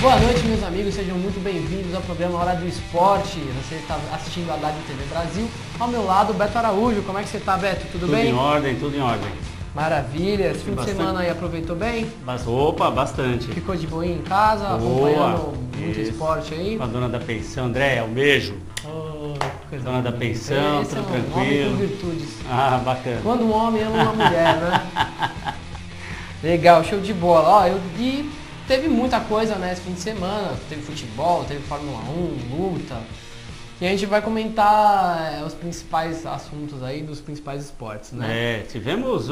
Boa noite, meus amigos, sejam muito bem-vindos ao programa Hora do Esporte. Você está assistindo a Live TV Brasil. Ao meu lado, Beto Araújo. Como é que você está, Beto? Tudo bem? Tudo em ordem, tudo em ordem. Maravilha. Esse fim de semana aí aproveitou bem? Opa, bastante. Ficou de boinha em casa, acompanhando muito esporte aí? Com a dona da pensão, Andréia, um beijo. Dona da pensão, esse tudo é um tranquilo. homem com virtudes. Ah, bacana. Quando um homem ama uma mulher, né? Legal, show de bola. Ó, teve muita coisa, né, esse fim de semana. Teve futebol, teve Fórmula 1, luta. E a gente vai comentar os principais assuntos aí dos principais esportes, né? Tivemos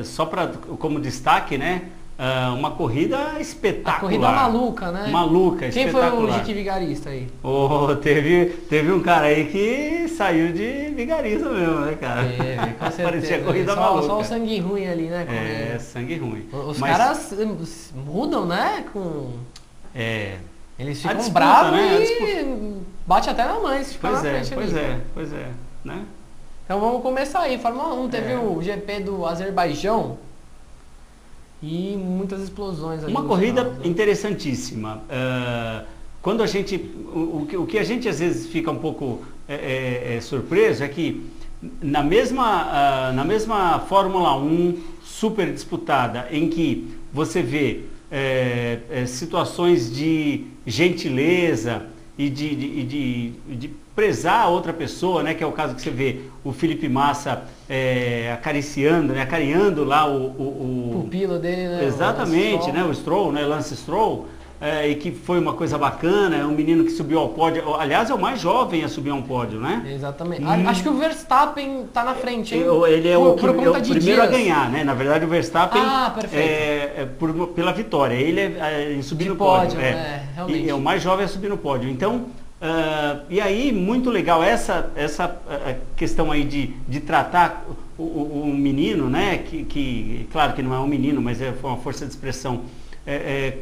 só como destaque, né? Uma corrida espetacular. A corrida maluca, né? Maluca, Quem espetacular. foi o Jique Vigarista aí? Teve um cara aí que saiu de vigarista mesmo, né, cara? Com certeza. Parecia corrida maluca. Só o sangue ruim ali, né? Sangue ruim. Os caras mudam, né? Eles ficam disputa, bravos, né? e bate até na mãe se ficar na frente ali. Pois é, né? Então vamos começar aí. Fórmula 1 teve o GP do Azerbaijão e muitas explosões ali. Uma corrida interessantíssima. Quando a gente, o que a gente às vezes fica um pouco surpreso é que na mesma Fórmula 1 super disputada, em que você vê situações de gentileza e de prezar a outra pessoa, né, que é o caso que você vê o Felipe Massa acariciando, né, acarinhando lá o pupilo dele, né? Exatamente, o Stroll, né, Lance Stroll, e que foi uma coisa bacana, é um menino que subiu ao pódio, aliás é o mais jovem a subir a um pódio, né? Exatamente. Acho que o Verstappen tá na frente, hein? Ele é o primeiro a ganhar, né? Na verdade o Verstappen pela vitória, ele é subir no pódio, realmente. E é o mais jovem a subir no pódio. Então, e aí, muito legal essa questão aí de tratar o menino, né? Que claro que não é um menino, mas foi uma força de expressão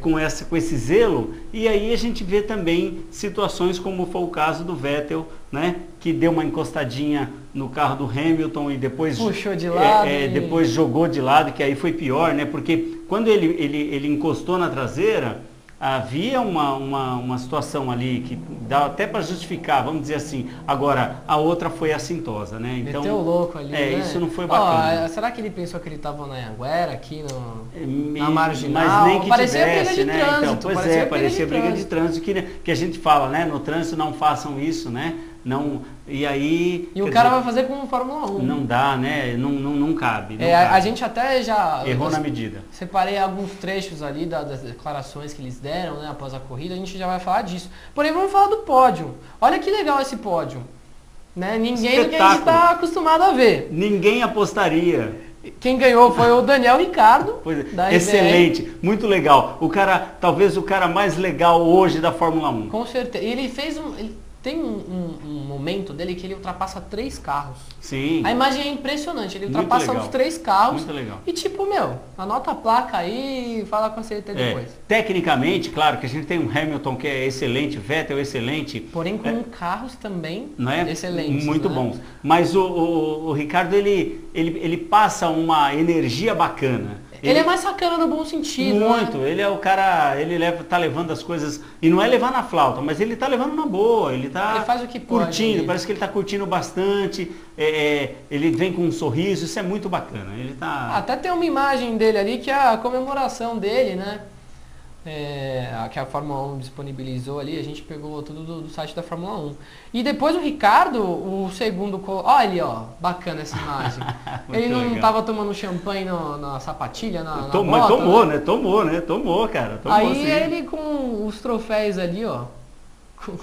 com esse zelo. E aí a gente vê também situações como foi o caso do Vettel, né? Que deu uma encostadinha no carro do Hamilton e depois puxou de lado, depois jogou de lado, que aí foi pior, né? Porque quando ele encostou na traseira, havia uma situação ali que dá até para justificar, vamos dizer assim. Agora, a outra foi assintosa, né? Então, meteu o louco ali, né? Isso não foi bacana. Será que ele pensou que ele estava na Anhanguera, aqui na Marginal? Mas nem que parecia tivesse, briga de né? trânsito, Então, parecia briga de trânsito, que a gente fala, né? No trânsito não façam isso, né? Não, e aí... E o cara vai fazer com Fórmula 1. Não dá, né? Não cabe. A gente até já... Errou na medida. Separei alguns trechos ali das declarações que eles deram, né, após a corrida. A gente já vai falar disso. Porém, vamos falar do pódio. Olha que legal esse pódio. Né? Ninguém do que a gente está acostumado a ver. Ninguém apostaria. Quem ganhou foi o Daniel Ricciardo. Excelente, muito legal. Talvez o cara mais legal hoje da Fórmula 1. Com certeza. Ele fez tem um momento dele que ele ultrapassa 3 carros. Sim. A imagem é impressionante. Ele ultrapassa os 3 carros. Muito legal. E tipo, anota a placa aí e fala com a CT depois. Tecnicamente, claro que a gente tem um Hamilton que é excelente, Vettel excelente. Porém, com carros também excelentes. Muito bons. Mas o Ricardo, ele passa uma energia bacana. Ele é mais sacana no bom sentido. Muito. Né? Ele é o cara, tá levando as coisas, e não é levar na flauta, mas ele tá levando na boa, ele faz o que curtindo, pode, parece que ele tá curtindo bastante, ele vem com um sorriso, isso é muito bacana. Ele tá... Até tem uma imagem dele ali que é a comemoração dele, né? Que a Fórmula 1 disponibilizou ali, a gente pegou tudo do site da Fórmula 1. E depois o Ricardo, o segundo... Olha ali, bacana essa imagem. Ele não estava tomando champanhe na sapatilha, na bota, Tomou, cara. Aí sim. ele com os troféus ali,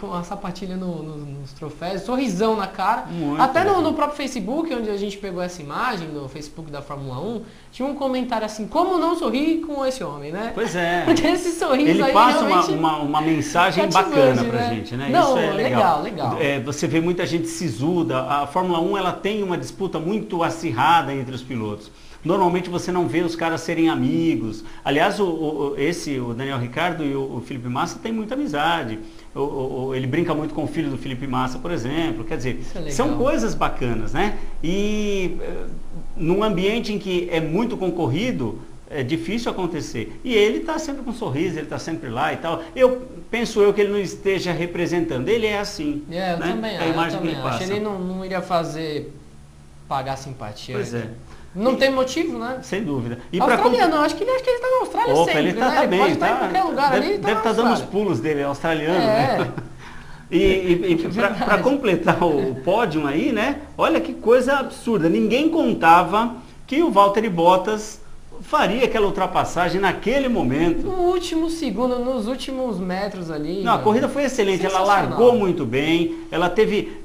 com a sapatilha nos troféus, sorrisão na cara. Até no próprio Facebook, onde a gente pegou essa imagem, no Facebook da Fórmula 1, tinha um comentário assim, como não sorrir com esse homem, né? Pois é. Porque esse sorriso ele aí passa realmente uma mensagem bacana pra gente, né? Não, isso é legal. Legal. Você vê muita gente sisuda. A Fórmula 1 ela tem uma disputa muito acirrada entre os pilotos. Normalmente você não vê os caras serem amigos. Aliás, o Daniel Ricciardo e o Felipe Massa têm muita amizade. Ele brinca muito com o filho do Felipe Massa, por exemplo. Quer dizer, são coisas bacanas, né? E num ambiente em que é muito concorrido, é difícil acontecer. E ele está sempre com um sorriso, ele está sempre lá e tal. Penso eu que ele não esteja representando. Ele é assim. Eu né? também, a imagem que ele acho. passa. Ele não iria pagar simpatia. Pois é. Não tem motivo, né? Sem dúvida. E australiano, acho que ele está na Austrália sempre, ele tá, né? Tá ele bem, pode estar tá, em qualquer lugar deve, ali. Deve estar dando os pulos dele, australiano, né? É. Para completar o pódio aí, né? Olha que coisa absurda. Ninguém contava que o Valtteri Bottas faria aquela ultrapassagem naquele momento. No último segundo, nos últimos metros ali. Não, a corrida foi excelente, ela largou muito bem, ela teve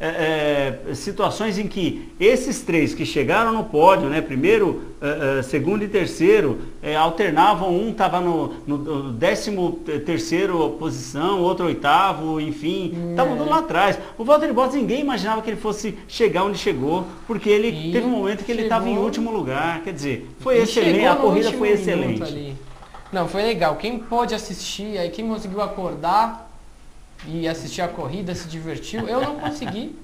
situações em que esses três que chegaram no pódio, né, primeiro, segundo e terceiro, alternavam, um estava no 13ª posição, outro 8º, enfim, estavam lá atrás. O Valtteri Bottas, ninguém imaginava que ele fosse chegar onde chegou, porque ele teve um momento que ele estava em último lugar, quer dizer, foi excelente, a corrida foi excelente. Não, foi legal. Quem pôde assistir, aí quem conseguiu acordar e assistir a corrida, se divertiu. Eu não consegui.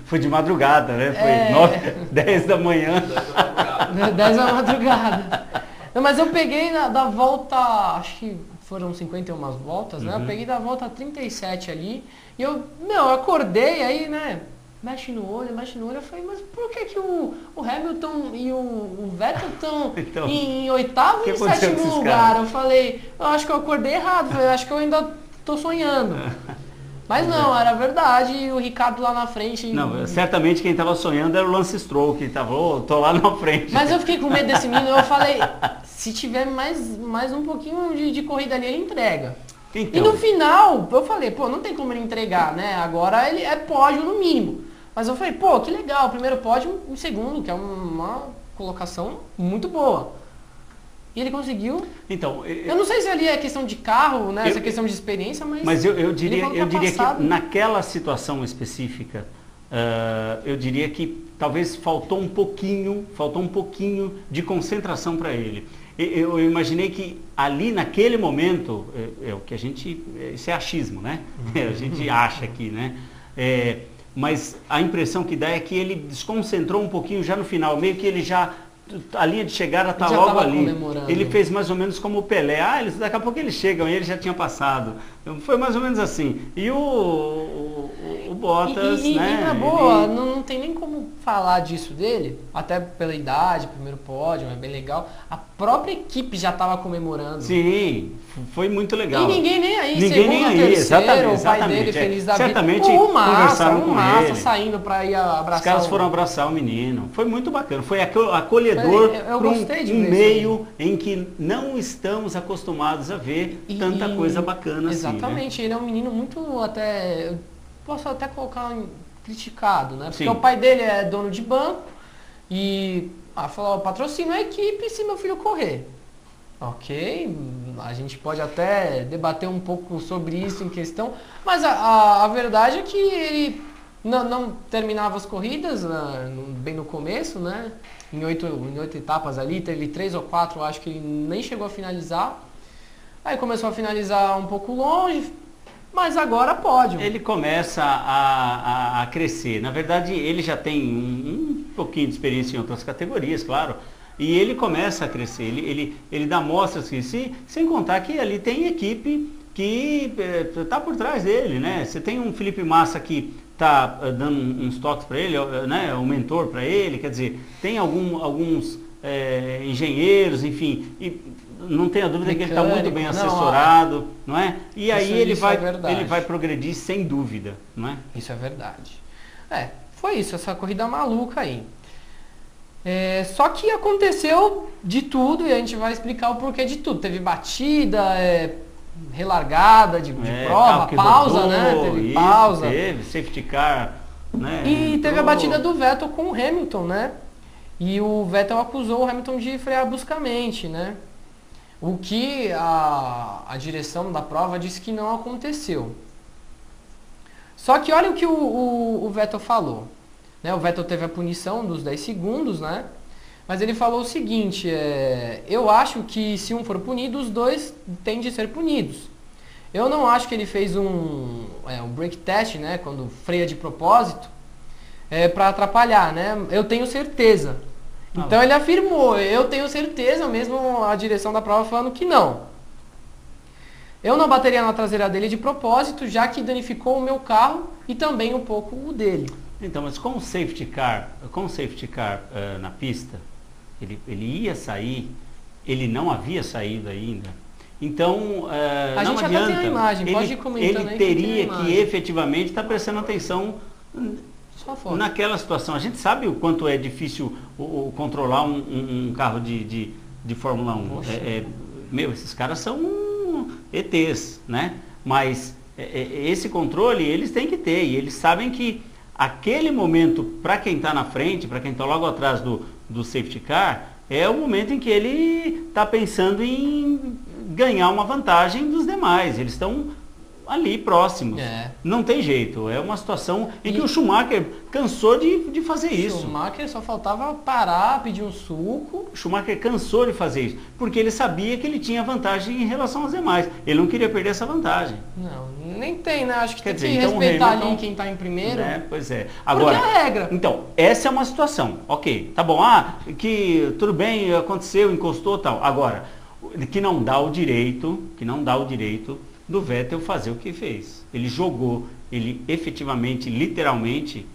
Foi de madrugada, né? Foi 9, 10 da manhã. 10 da madrugada. Não, mas eu peguei da volta, acho que foram 51 voltas, né? Eu peguei da volta 37 ali. E eu acordei aí, né? Mexe no olho, eu falei, mas por que o Hamilton e o Vettel estão então, em 8º e 7º lugar? Eu falei, eu acho que eu acordei errado, eu acho que eu ainda tô sonhando. Mas não, era verdade, e o Ricardo lá na frente. Não, certamente quem estava sonhando era o Lance Stroll, que estava, tô lá na frente. Mas eu fiquei com medo desse menino, eu falei, se tiver mais um pouquinho de corrida ali, ele entrega. Então. E no final, eu falei, não tem como ele entregar, né? Agora ele é pódio no mínimo. Mas eu falei, que legal, primeiro pódio, em segundo, que é uma colocação muito boa. E ele conseguiu. Então, eu não sei se ali é questão de carro, né? Essa questão de experiência, mas eu diria que naquela situação específica, eu diria que talvez faltou um pouquinho de concentração para ele. Eu imaginei que ali naquele momento, o que a gente, isso é achismo, né? A gente acha aqui, né? Mas a impressão que dá é que ele desconcentrou um pouquinho já no final, meio que ele já, a linha de chegada está logo ali. Ele fez mais ou menos como o Pelé, daqui a pouco eles chegam e ele já tinha passado. Foi mais ou menos assim. E o Bottas, né? E na boa, não tem nem como falar disso dele, até pela idade, primeiro pódio, é bem legal. A própria equipe já estava comemorando. Sim, foi muito legal. E ninguém nem aí, ninguém nem aí, terceiro, o pai dele feliz da vida. Certamente conversaram com ele. Saindo para ir abraçar. Os caras foram abraçar o menino. Foi muito bacana, foi acolhedor para um meio em que não estamos acostumados a ver tanta coisa bacana assim. Exatamente, ele é um menino muito até, posso até colocar criticado, né? Porque Sim. o pai dele é dono de banco e falou, patrocina a equipe se meu filho correr. Ok, a gente pode até debater um pouco sobre isso em questão, mas a verdade é que ele não terminava as corridas bem no começo, né? Em 8 etapas ali, teve 3 ou 4, eu acho que ele nem chegou a finalizar. Aí começou a finalizar um pouco longe, mas agora pode. Ele começa a crescer. Na verdade, ele já tem um pouquinho de experiência em outras categorias, claro. E ele começa a crescer. Ele dá mostras que sem contar que ali tem equipe que está por trás dele, né? Você tem um Felipe Massa que está dando uns toques para ele, né? Um mentor para ele, quer dizer, tem alguns engenheiros, enfim, e não tenha dúvida que ele está muito bem assessorado, não é? E aí ele vai progredir sem dúvida, não é? Isso é verdade. Foi isso, essa corrida maluca aí. Só que aconteceu de tudo e a gente vai explicar o porquê de tudo. Teve batida, relargada de prova, pausa, rodou, né? Teve isso, pausa. Teve safety car, né? E teve a batida do Vettel com o Hamilton, né? E o Vettel acusou o Hamilton de frear bruscamente, né? O que a direção da prova disse que não aconteceu. Só que olha o que o Vettel falou. Né? O Vettel teve a punição dos 10 segundos, né? Mas ele falou o seguinte, eu acho que se um for punido, os dois têm de ser punidos. Eu não acho que ele fez um brake test, né? Quando freia de propósito, para atrapalhar, né? Eu tenho certeza. Então ele afirmou, eu tenho certeza, mesmo a direção da prova falando que não. Eu não bateria na traseira dele de propósito, já que danificou o meu carro e também um pouco o dele. Então, mas com o safety car, na pista, ele ia sair, ele não havia saído ainda. Então, a não gente adianta. até tem a imagem, pode ir comentando ele aí teria que tem a que imagem. efetivamente estar prestando atenção Só a foto. naquela situação. A gente sabe o quanto é difícil controlar um carro de Fórmula 1. Poxa. Esses caras são ETs, né? Mas esse controle eles têm que ter. E eles sabem que aquele momento, para quem está na frente, para quem está logo atrás do safety car, é o momento em que ele está pensando em ganhar uma vantagem dos demais. Eles estão ali próximos. Não tem jeito. É uma situação em que o Schumacher cansou de fazer isso. O Schumacher só faltava parar, pedir um suco. O Schumacher cansou de fazer isso, porque ele sabia que ele tinha vantagem em relação aos demais. Ele não queria perder essa vantagem. Não, nem tem, né? Acho que Quer tem dizer, que então respeitar Hamilton, ali quem está em primeiro. Né? Pois é. Agora, porque é a regra. Então, essa é uma situação. Ok, tá bom. Que tudo bem, aconteceu, encostou tal. Agora, que não dá o direito do Vettel fazer o que fez. Ele jogou, ele efetivamente, literalmente,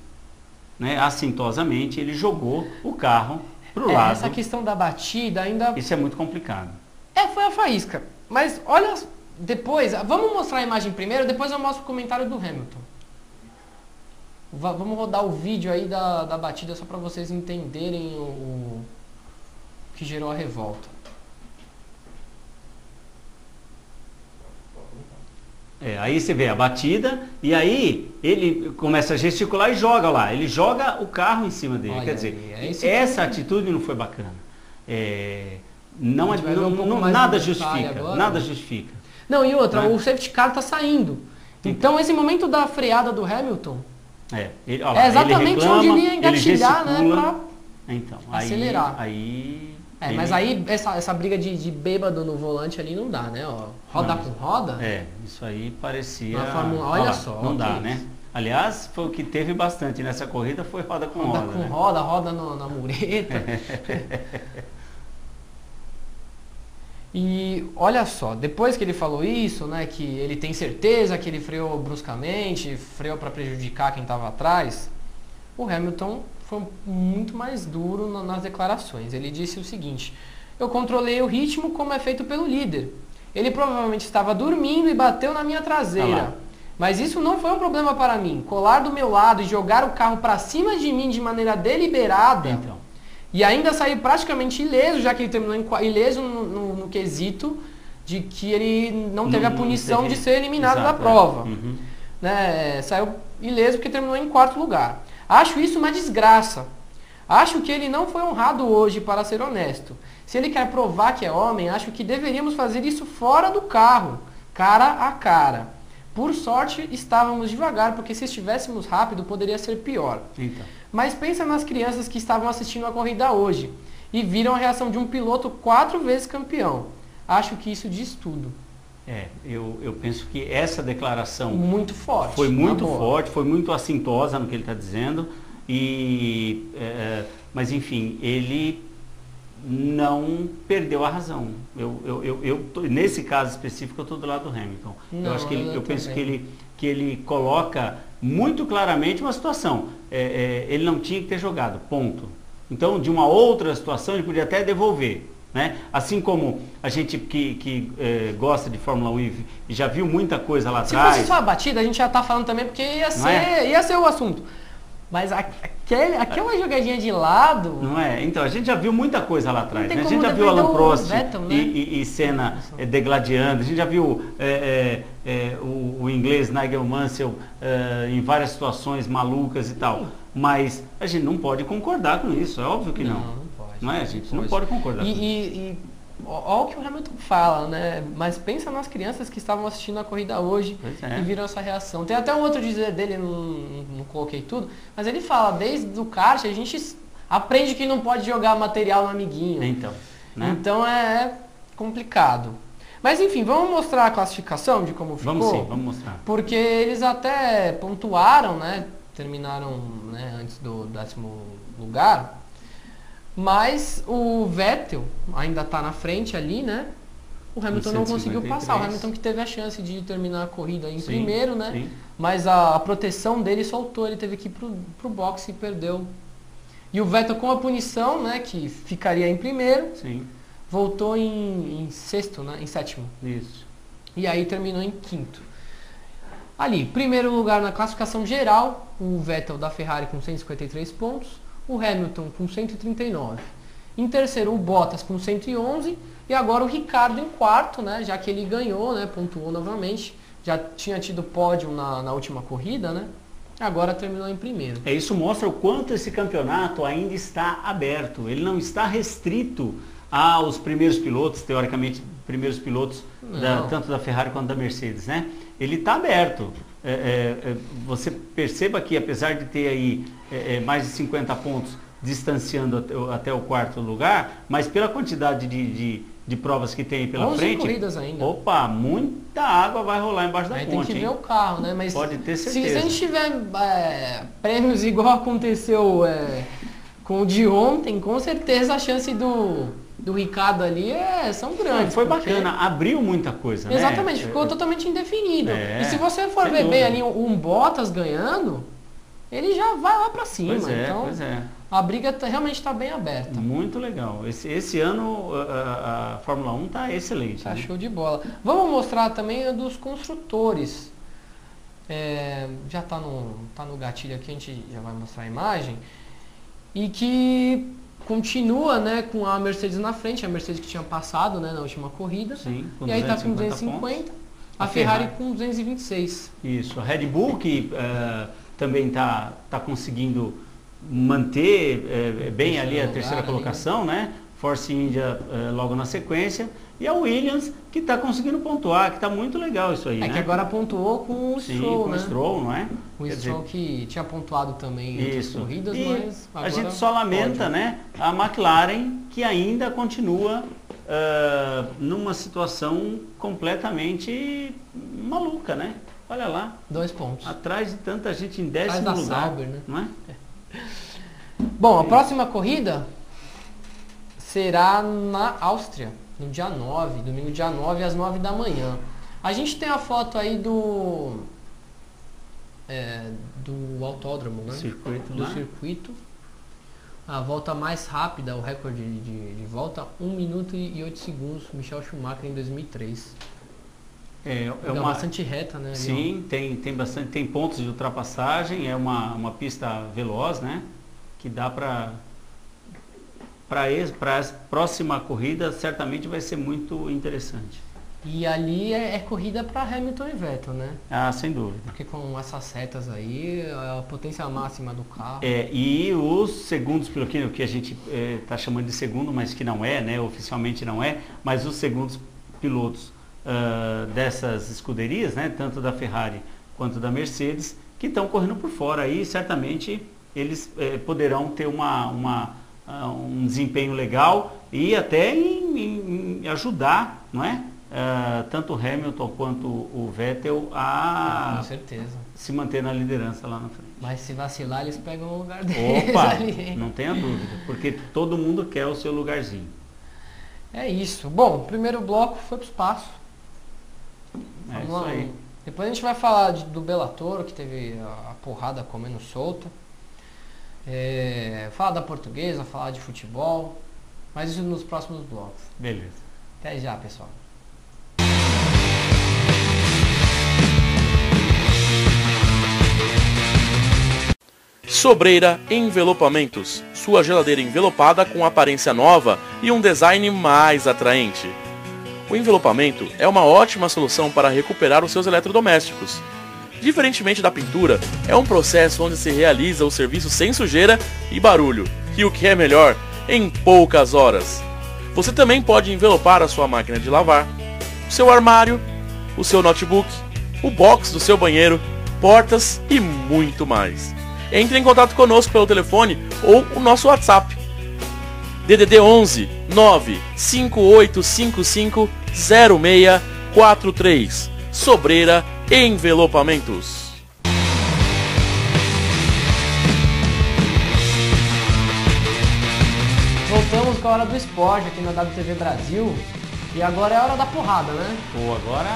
né, assintosamente, ele jogou o carro para o lado. Essa questão da batida ainda... Isso é muito complicado. Foi a faísca. Mas olha, depois, vamos mostrar a imagem primeiro, depois eu mostro o comentário do Hamilton. Vamos rodar o vídeo aí da batida só para vocês entenderem o que gerou a revolta. Aí você vê a batida e aí ele começa a gesticular e joga lá. Ele joga o carro em cima dele. Olha, quer dizer, essa atitude não foi bacana. Nada justifica. Nada justifica. Não, e outra, o safety car está saindo. Então esse momento da freada do Hamilton é exatamente ele reclama, onde ele ia engatilhar, né? Pra acelerar. Mas aí essa briga de bêbado no volante ali não dá, né? Roda com roda. Isso aí parecia... Na Fórmula, olha só. Não dá, né? Aliás, foi o que teve bastante nessa corrida, foi roda com roda. Roda com roda na mureta. E olha só, depois que ele falou isso, né, que ele tem certeza que ele freou bruscamente, freou para prejudicar quem estava atrás, o Hamilton foi muito mais duro nas declarações. Ele disse o seguinte: eu controlei o ritmo como é feito pelo líder. Ele provavelmente estava dormindo e bateu na minha traseira. Mas isso não foi um problema para mim. Colar do meu lado e jogar o carro para cima de mim de maneira deliberada e ainda sair praticamente ileso, já que ele terminou ileso no quesito de que ele não teve a punição de ser eliminado da prova. Né? Saiu ileso porque terminou em 4º lugar. Acho isso uma desgraça. Acho que ele não foi honrado hoje, para ser honesto. Se ele quer provar que é homem, acho que deveríamos fazer isso fora do carro, cara a cara. Por sorte, estávamos devagar, porque se estivéssemos rápido, poderia ser pior. Mas pensa nas crianças que estavam assistindo a corrida hoje e viram a reação de um piloto 4 vezes campeão. Acho que isso diz tudo. Eu penso que essa declaração muito forte, foi muito forte, foi muito assintosa no que ele está dizendo, mas enfim, ele não perdeu a razão. Nesse caso específico, eu estou do lado do Hamilton. Eu penso que ele coloca muito claramente uma situação. Ele não tinha que ter jogado, ponto. Então, de uma outra situação, ele podia até devolver. Né? Assim como a gente que gosta de Fórmula 1 e já viu muita coisa lá atrás. Se fosse só a batida, a gente já está falando também, porque ia ser o assunto. Mas aquela jogadinha de lado... Não é? Então, a gente já viu muita coisa lá atrás. Né? A gente já viu Alan Prost Vettel, né? e Senna degladiando. A gente já viu o inglês Nigel Mansell em várias situações malucas e tal. Mas a gente não pode concordar com isso. É óbvio que não. Não é, gente? Não pode concordar. Olha o que o Hamilton fala, né? Mas pensa nas crianças que estavam assistindo a corrida hoje e viram essa reação. Tem até um outro dizer dele, não coloquei tudo, mas ele fala, desde o kart a gente aprende que não pode jogar material no amiguinho. Então é complicado. Mas enfim, vamos mostrar a classificação de como ficou? Vamos mostrar. Porque eles até pontuaram, né? Terminaram, né, antes do 10º lugar. Mas o Vettel ainda está na frente ali, né? O Hamilton não conseguiu passar. O Hamilton que teve a chance de terminar a corrida em primeiro, né? Sim. Mas a proteção dele soltou, ele teve que ir pro boxe e perdeu. E o Vettel com a punição, né? Que ficaria em primeiro, voltou em sexto, né? Em sétimo. Isso. E aí terminou em quinto. Ali, primeiro lugar na classificação geral, o Vettel da Ferrari com 153 pontos, o Hamilton com 139. Em terceiro, o Bottas com 111 e agora o Ricciardo em quarto, né? Já que ele ganhou, né? Pontuou novamente. Já tinha tido pódio na última corrida, né? Agora terminou em primeiro. Isso mostra o quanto esse campeonato ainda está aberto. Ele não está restrito aos primeiros pilotos, teoricamente, primeiros pilotos tanto da Ferrari quanto da Mercedes, né? Ele está aberto. Você perceba que apesar de ter aí mais de 50 pontos distanciando até o quarto lugar, mas pela quantidade de provas que tem aí pela 11 frente, corridas ainda. Opa, muita água vai rolar embaixo da aí ponte. Tem que ver o carro, né? Mas pode ter certeza. Se a gente tiver prêmios igual aconteceu com o de ontem, com certeza a chance do Ricciardo ali são grandes. Foi bacana, abriu muita coisa, né? Exatamente, ficou totalmente indefinido. E se você for sem ver dúvida. bem ali um Bottas ganhando, ele já vai lá pra cima. Pois é. A briga realmente está bem aberta. Muito legal. Esse ano a Fórmula 1 está excelente. Tá show de bola. Vamos mostrar também a dos construtores. Já tá no gatilho aqui, a gente já vai mostrar a imagem. E que continua, né, com a Mercedes na frente, a Mercedes que tinha passado, né, na última corrida. Sim, e aí está com 250, a Ferrari com 226. Isso, a Red Bull que também tá conseguindo manter bem ali a terceira colocação, né? Force India logo na sequência. E a Williams que está conseguindo pontuar, que está muito legal isso aí, né? Que agora pontuou com o Stroll, com o Stroll, não é? O Stroll que tinha pontuado também em outras corridas, e mas agora a gente só lamenta, né? A McLaren que ainda continua numa situação completamente maluca, né? Olha lá. 2 pontos. Atrás de tanta gente em 10º lugar, Sauber, né? Não é? Bom, a próxima corrida será na Áustria, no dia 9, domingo dia 9, às 9 da manhã. A gente tem a foto aí do autódromo, né? Do circuito. A volta mais rápida, o recorde de volta, 1 minuto e 8 segundos, Michael Schumacher em 2003. Bastante reta, né? Sim, tem pontos de ultrapassagem, é uma pista veloz, né? Que dá para a próxima corrida, certamente vai ser muito interessante. E ali é corrida para Hamilton e Vettel, né? Sem dúvida. Porque com essas setas aí, a potência máxima do carro. E os segundos pilotos, que a gente está chamando de segundo, mas que não é, né? Oficialmente não é, mas os segundos pilotos dessas escuderias, né? Tanto da Ferrari quanto da Mercedes, que estão correndo por fora aí, certamente eles poderão ter um desempenho legal e até em ajudar, não é? Tanto o Hamilton quanto o Vettel a com certeza. se manter na liderança lá na frente. Mas se vacilar, eles pegam o lugar deles. Opa, ali. não tenha dúvida, porque todo mundo quer o seu lugarzinho. É isso. Bom, o primeiro bloco foi pro espaço. Isso aí. Depois a gente vai falar do Bellator, que teve a porrada comendo solta. Falar da Portuguesa, falar de futebol. Mas isso nos próximos blocos. Beleza. Até já, pessoal. Sobreira Envelopamentos, sua geladeira envelopada com aparência nova e um design mais atraente. O envelopamento é uma ótima solução para recuperar os seus eletrodomésticos. Diferentemente da pintura, é um processo onde se realiza o serviço sem sujeira e barulho, e o que é melhor, em poucas horas. Você também pode envelopar a sua máquina de lavar, o seu armário, o seu notebook, o box do seu banheiro, portas e muito mais. Entre em contato conosco pelo telefone ou o nosso WhatsApp. DDD 11 95855 0643. Sobreira Envelopamentos. com a Hora do Esporte aqui na WTV Brasil. E agora é a hora da porrada, né? Pô, agora...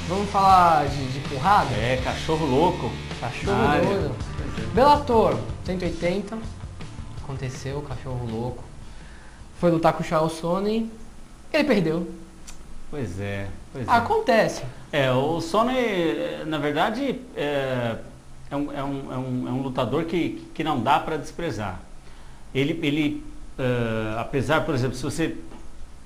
Vamos falar de porrada? É, cachorro louco. Cachorro doido. Bellator 180. Aconteceu, cachorro louco. Foi lutar com o Chael Sonnen. Ele perdeu. Pois é. Acontece. O Sonnen, na verdade, é um lutador que não dá para desprezar. Ele apesar, por exemplo, se você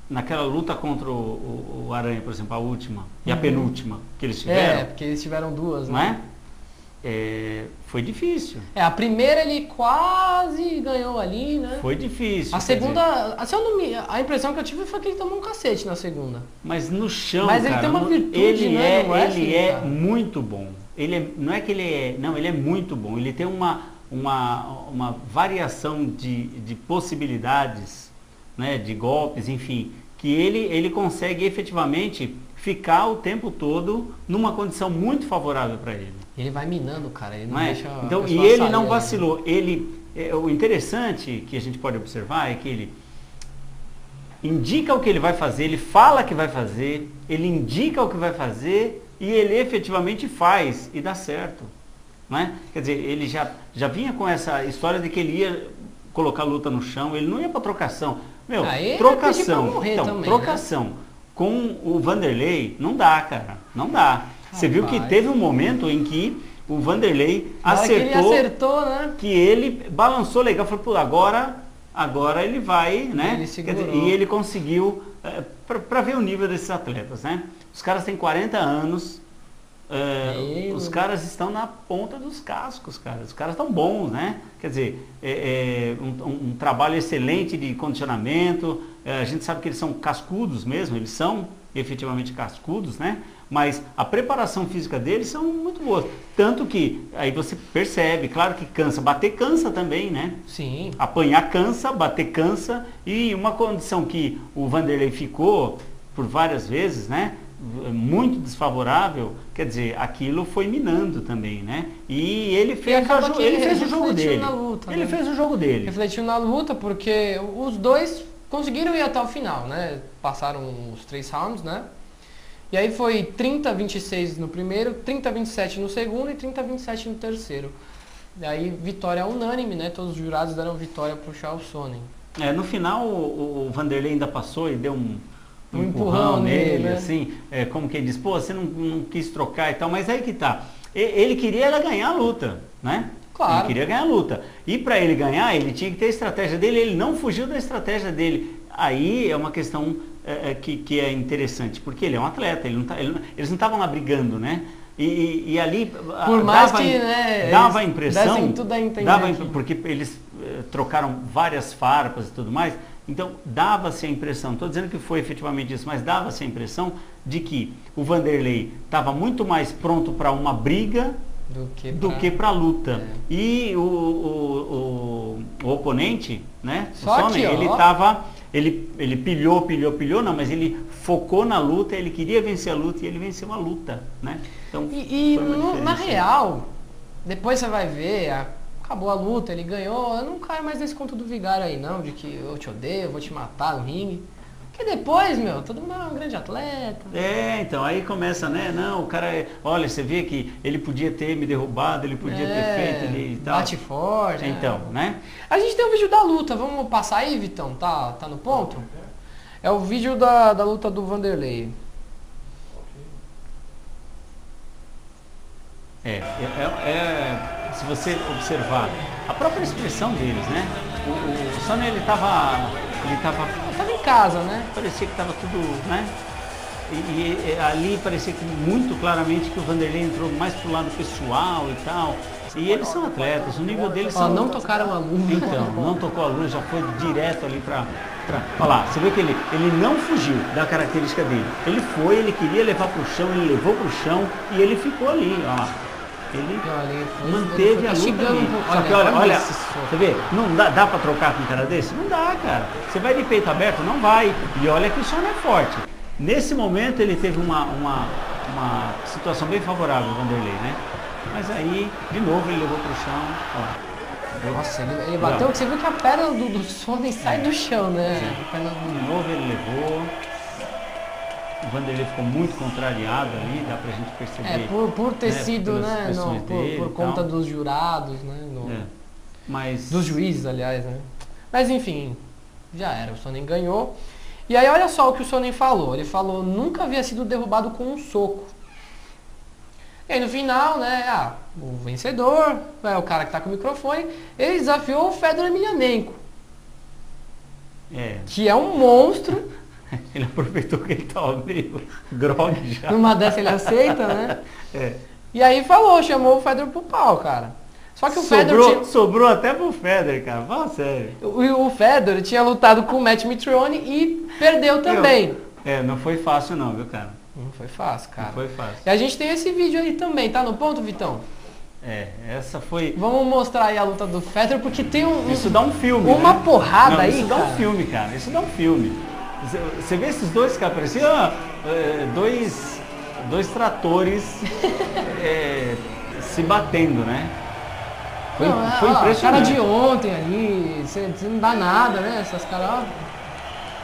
naquela luta contra o Aranha, por exemplo, a última e a penúltima que eles tiveram. Porque eles tiveram duas, não né? Foi difícil. A primeira ele quase ganhou ali, né? Foi difícil. A segunda, a impressão que eu tive foi que ele tomou um cacete na segunda. Mas no chão, mas ele cara, tem uma virtude, ele wrestling, é cara. muito bom. Não é que ele é, não, ele é muito bom. Ele tem uma variação de possibilidades, né, de golpes, enfim, que ele consegue efetivamente ficar o tempo todo numa condição muito favorável para ele. Ele vai minando, cara, ele não é? deixa... Então, e ele não vacilou. O interessante que a gente pode observar é que ele indica o que ele vai fazer, ele fala que vai fazer, ele indica o que vai fazer e ele efetivamente faz e dá certo. Né? Quer dizer, ele já vinha com essa história de que ele ia colocar a luta no chão, ele não ia para trocação. Meu, trocação. Então, também, trocação. Né? Com o Vanderlei, não dá, cara. Não dá. Você viu que teve um momento em que o Vanderlei acertou, né? Que ele balançou legal, falou, pô, agora ele vai, né? Quer dizer, e ele conseguiu, para ver o nível desses atletas, né? Os caras têm 40 anos, os caras estão na ponta dos cascos, cara. Os caras estão bons, né? Quer dizer, um trabalho excelente de condicionamento. A gente sabe que eles são cascudos mesmo, eles são efetivamente cascudos, né? Mas a preparação física deles são muito boas. Tanto que aí você percebe, claro que cansa, bater cansa também, né? Sim. Apanhar cansa, bater cansa. E uma condição que o Vanderlei ficou por várias vezes, né? Muito desfavorável, quer dizer, aquilo foi minando também, né? E ele fez o jogo dele. Ele fez o jogo dele. Refletiu na luta porque os dois conseguiram ir até o final, né? Passaram os 3 rounds, né? E aí foi 30-26 no primeiro, 30-27 no segundo e 30-27 no terceiro. E aí vitória unânime, né? Todos os jurados deram vitória pro Chael Sonnen. No final o Vanderlei ainda passou e deu um empurrão nele, né? Assim, como que ele diz, pô, você não quis trocar e tal, mas aí que tá. Ele queria ganhar a luta, né? Claro. Ele queria ganhar a luta. E para ele ganhar, ele tinha que ter a estratégia dele, ele não fugiu da estratégia dele. Aí é uma questão que é interessante, porque ele é um atleta, eles não estavam lá brigando, né? E ali por mais que, né, dava a impressão, tudo a entender porque eles trocaram várias farpas e tudo mais, então dava-se a impressão, estou dizendo que foi efetivamente isso, mas dava-se a impressão de que o Vanderlei estava muito mais pronto para uma briga do que para a luta. E o oponente, né? Só o Sonnen, ele estava... Ele pilhou, não, mas ele focou na luta, ele queria vencer a luta e ele venceu a luta, né? Então, na real, depois você vai ver, acabou a luta, ele ganhou, eu não caio mais nesse conto do Vigário aí não, de que eu te odeio, eu vou te matar no ringue. Porque depois, todo mundo é um grande atleta. Então, aí começa, né? Não, o cara, olha, você vê que ele podia ter me derrubado, ele podia ter feito ali e tal. Bate forte. Então, né? A gente tem um vídeo da luta, vamos passar aí, Vitão? Tá no ponto? É o vídeo da luta do Vanderlei. Se você observar a própria expressão deles, né? O Sonnen, ele tava em casa, né? Parecia que estava tudo, né? E ali parecia que muito claramente que o Vanderlei entrou mais pro lado pessoal e tal. E eles são atletas, o nível deles são... não tocaram a luva. Então, não tocou a luva, já foi direto ali para... Olha lá, você vê que ele não fugiu da característica dele. Ele queria levar pro chão, ele levou pro chão e ele ficou ali, ó lá. Ele manteve a luta ali. Só que olha, você vê, não dá para trocar com um cara desse? Não dá, cara. Você vai de peito aberto? Não vai. E olha que o Sonnen é forte. Nesse momento ele teve uma situação bem favorável, o Vanderlei, né? Mas aí, de novo, ele levou pro chão. Ó. Nossa, ele bateu, que você viu que a perna do Sonnen sai do chão, né? A perna De novo ele levou. O Vanderlei ficou muito contrariado ali, dá pra gente perceber. Por ter sido, pelas né? expressões dele Por e conta tal. dos jurados, né? Mas... Dos juízes, aliás, né? Mas enfim, já era, o Sonnen ganhou. E aí olha só o que o Sonnen falou. Ele falou, nunca havia sido derrubado com um soco. E aí no final, né, o vencedor, o cara que tá com o microfone, ele desafiou o Fedor Emelianenko. Que é um monstro. Ele aproveitou que ele tava meio grog já. Numa dessa ele aceita, né? E aí chamou o Fedor pro pau, cara. Só que o Fedor sobrou até pro Federer, cara. Fala sério. O Fedor tinha lutado com o Matt Mitrione e perdeu também. Não foi fácil não, viu, cara? Não foi fácil, cara. Não foi fácil. E a gente tem esse vídeo aí também, tá no ponto, Vitão? Essa foi... Vamos mostrar aí a luta do Fedor, porque tem Isso dá um filme, uma né? porrada não, aí, isso dá um filme, cara. Isso dá um filme. Você vê esses dois, cara, pareciam dois tratores se batendo, né? Foi impressionante. A cara de ontem ali, você não dá nada, né? Essas caras,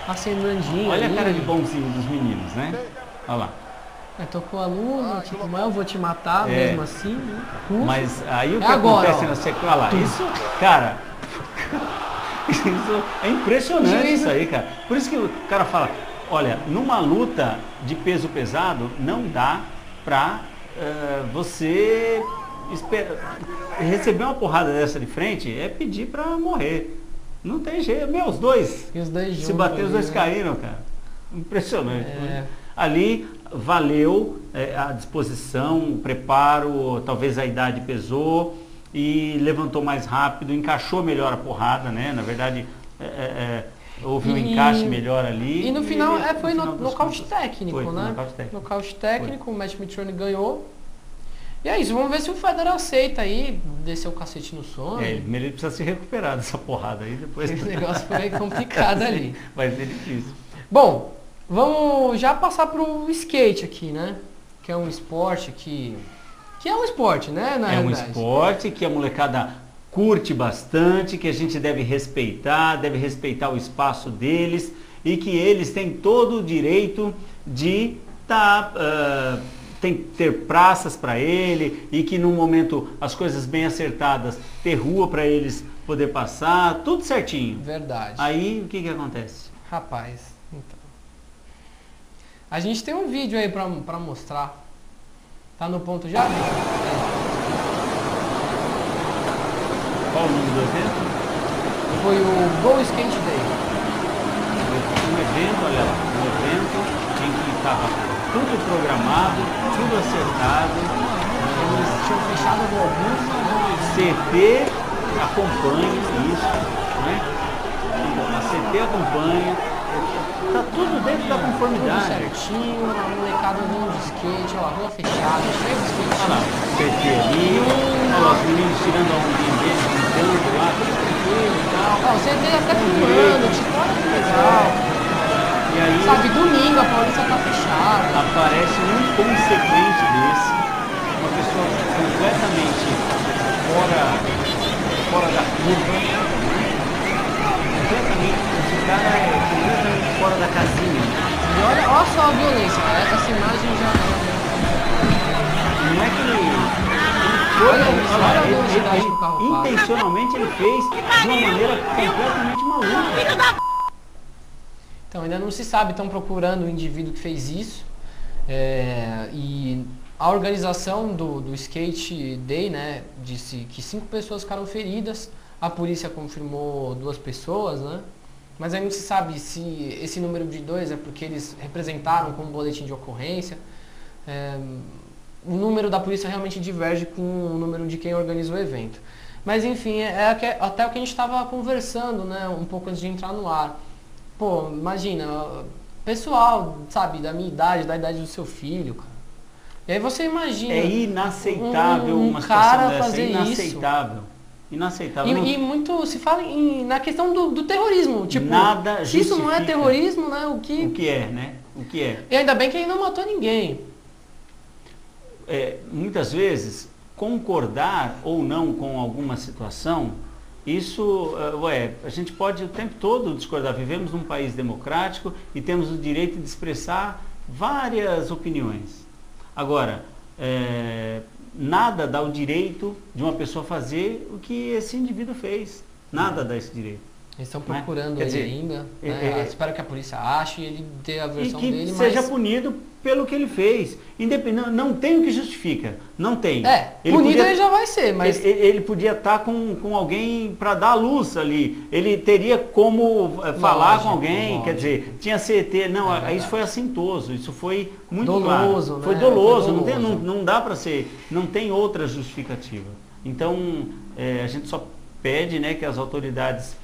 acenandinhas. Olha ali. a cara de bonzinho dos meninos, né? Olha lá. Tocou a luva, tipo, mas eu vou te matar mesmo assim, né? Mas aí o que agora, acontece na sequência, olha lá, isso, cara, isso é impressionante isso aí, cara. Por isso que o cara fala, olha, numa luta de peso pesado, não dá pra você receber uma porrada dessa de frente, é pedir pra morrer. Não tem jeito. Os dois se bater, os dois caíram, cara. Impressionante. Ali valeu a disposição, o preparo, talvez a idade pesou e levantou mais rápido, encaixou melhor a porrada, né? Na verdade, houve um encaixe melhor ali. E no final foi nocaute técnico, foi, né? Nocaute técnico. O Matt Mitrione ganhou. E é isso, vamos ver se o Fedor aceita aí, descer o cacete no sono. Ele precisa se recuperar dessa porrada aí depois. Esse negócio foi complicado ali. Vai ser difícil. Bom, vamos já passar pro skate aqui, né? Que é um esporte que é um esporte, né? Na realidade. Um esporte que a molecada curte bastante, que a gente deve respeitar o espaço deles e que eles têm todo o direito de ter praças para ele e que no momento as coisas bem acertadas, ter rua para eles poder passar, tudo certinho. Verdade. Aí o que acontece? Rapaz, então. A gente tem um vídeo aí pra mostrar. Tá no ponto já? Qual o nome do evento? Foi o Go Skate Day. Um evento, olha lá, um evento em que estava tudo programado, tudo acertado. Eles tinham fechado alguns. CT acompanha isso, né? A CT acompanha. Tá tudo dentro da conformidade. Tudo certinho, a molecada andando de skate, ó, a rua fechada, cheio de skate. Olha lá, o CT ali, olha lá, os meninos tirando a ondinha deles, brincando lá, tudo tranquilo e tal. Ó, o CT até filmando, tipo, olha que legal. E aí, sabe, domingo a Paulista tá fechada. Aparece um inconsequente desse, uma pessoa completamente fora da curva, esse cara é completamente fora da casinha. E olha só a violência, essa imagem já... Não é que ele intencionalmente ele fez de uma maneira completamente maluca. Então ainda não se sabe, estão procurando o indivíduo que fez isso. E a organização do Skate Day, né, disse que 5 pessoas ficaram feridas. A polícia confirmou 2 pessoas, né? Mas aí não se sabe se esse número de 2 é porque eles representaram como boletim de ocorrência. O número da polícia realmente diverge com o número de quem organizou o evento. Mas enfim, até o que a gente estava conversando, né, um pouco antes de entrar no ar. Pô, imagina, pessoal, sabe, da minha idade, da idade do seu filho, cara. E aí você imagina... É inaceitável uma cara situação fazer dessa, inaceitável. Isso. Inaceitável. E muito se fala na questão do terrorismo. Tipo, nada se isso não é terrorismo, né? O que é, né? O que é? E ainda bem que ele não matou ninguém. Muitas vezes, concordar ou não com alguma situação Isso, a gente pode o tempo todo discordar. Vivemos num país democrático e temos o direito de expressar várias opiniões. Agora, nada dá o direito de uma pessoa fazer o que esse indivíduo fez. Nada dá esse direito. Eles estão procurando Quer ele dizer, ainda. Né? Espero que a polícia ache e ele dê a versão e que dele. seja mas... punido pelo que ele fez. Não tem o que justifica. Não tem. Punido ele já vai ser, mas... Ele podia estar com alguém para dar a luz ali. Ele teria como falar com alguém. Quer dizer, tinha CET. Não, isso foi assintoso. Isso foi muito doloso, claro. Né? Foi doloso. Não dá para ser. Não tem outra justificativa. Então, a gente só pede, né, que as autoridades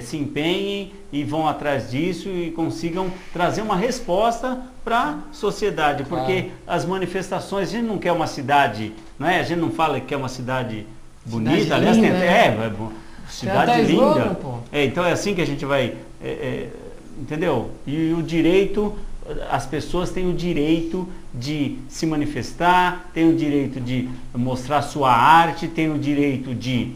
se empenhem e vão atrás disso e consigam trazer uma resposta para a sociedade, porque as manifestações, a gente não quer uma cidade, não é? A gente não fala que é uma cidade bonita, cidade aliás, linda, cidade linda. Então é assim que a gente vai, entendeu? E o direito, as pessoas têm o direito de se manifestar, têm o direito de mostrar sua arte, têm o direito de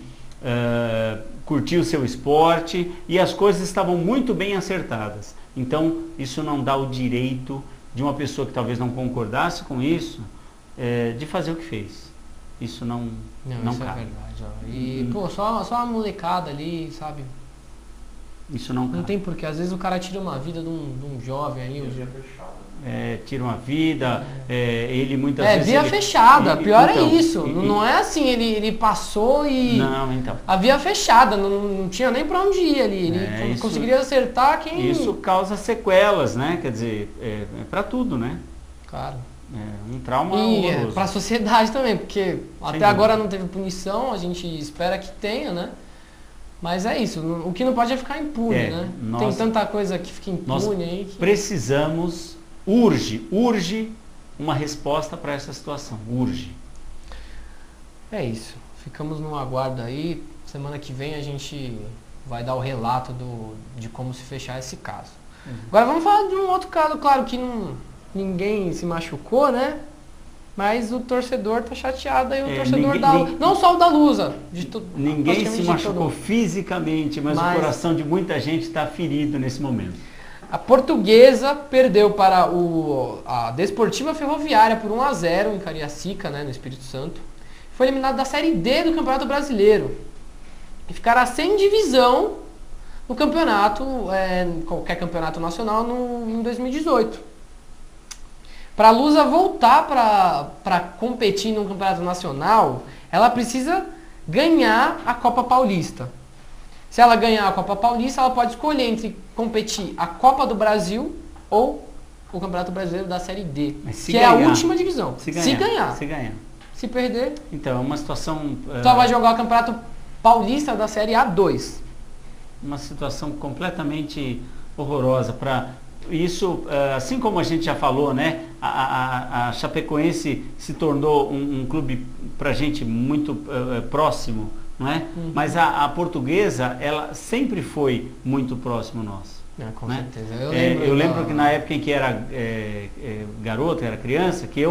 curtir o seu esporte, e as coisas estavam muito bem acertadas. Então, isso não dá o direito de uma pessoa que talvez não concordasse com isso, de fazer o que fez. Isso não isso cabe. É verdade, ó. E, só uma molecada ali, sabe? Isso não cabe. Não tem porquê. Às vezes o cara tira uma vida de um jovem aí. Tira uma vida, ele muitas vezes... via fechada, pior então, é isso. Não é assim, ele passou e... Não, então. A via fechada, não tinha nem pra onde ir ali. Ele conseguiria acertar quem... Isso causa sequelas, né? Quer dizer, pra tudo, né? Claro. Um trauma E pra sociedade também, porque até agora não teve punição, a gente espera que tenha, né? Mas é isso, o que não pode é ficar impune, né? Tem tanta coisa que fica impune aí que... Precisamos... Urge uma resposta para essa situação. Urge. É isso. Ficamos no aguardo aí. Semana que vem a gente vai dar o relato de como se fechar esse caso. Agora vamos falar de um outro caso, claro que ninguém se machucou, né? Mas o torcedor tá chateado aí, o torcedor não só o da Lusa. Ninguém se machucou fisicamente, mas o coração de muita gente está ferido nesse momento. A Portuguesa perdeu para a Desportiva Ferroviária por 1-0 em Cariacica, né, no Espírito Santo. Foi eliminado da Série D do Campeonato Brasileiro. E ficará sem divisão no campeonato, qualquer campeonato nacional, em 2018. Para a Lusa voltar para competir no campeonato nacional, ela precisa ganhar a Copa Paulista. Se ela ganhar a Copa Paulista, ela pode escolher entre competir a Copa do Brasil ou o Campeonato Brasileiro da Série D, que é a última divisão. Se ganhar. Se perder... Então, é uma situação... Só vai jogar o Campeonato Paulista da Série A2. Uma situação completamente horrorosa. Isso, assim como a gente já falou, né? A Chapecoense se tornou um clube, pra gente, muito próximo. Não é? Mas a Portuguesa, ela sempre foi muito próximo nosso. Com né? certeza. Eu lembro que na época em que era garoto, era criança, que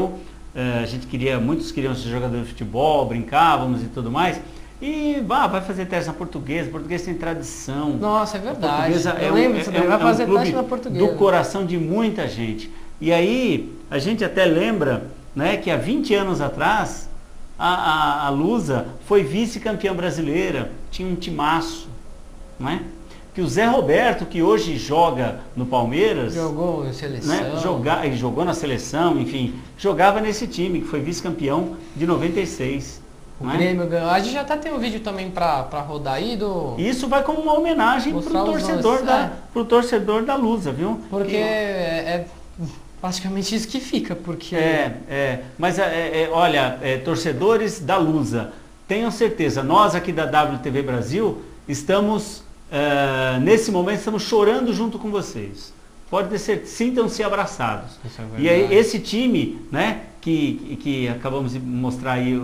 muitos queriam ser jogador de futebol, brincávamos e tudo mais. E vai fazer teste na Portuguesa. A Portuguesa tem tradição. Nossa, é verdade. A Portuguesa vai fazer clube teste na Portuguesa. Do coração de muita gente. E aí, a gente até lembra, né, que há 20 anos atrás, a Lusa foi vice-campeã brasileira, tinha um timaço, não é? Que o Zé Roberto, que hoje joga no Palmeiras... Jogou em seleção. Né? Jogou na seleção, enfim, jogava nesse time, que foi vice-campeão de 96. O Grêmio ganhou. A gente já tem um vídeo também para rodar aí do... Isso vai como uma homenagem pro torcedor da Lusa, viu? Porque é praticamente isso que fica, porque... Mas olha, torcedores da Lusa, tenham certeza, nós aqui da WTV Brasil estamos, nesse momento, estamos chorando junto com vocês. Pode ter certeza, sintam-se abraçados. E aí, esse time, né, que acabamos de mostrar aí,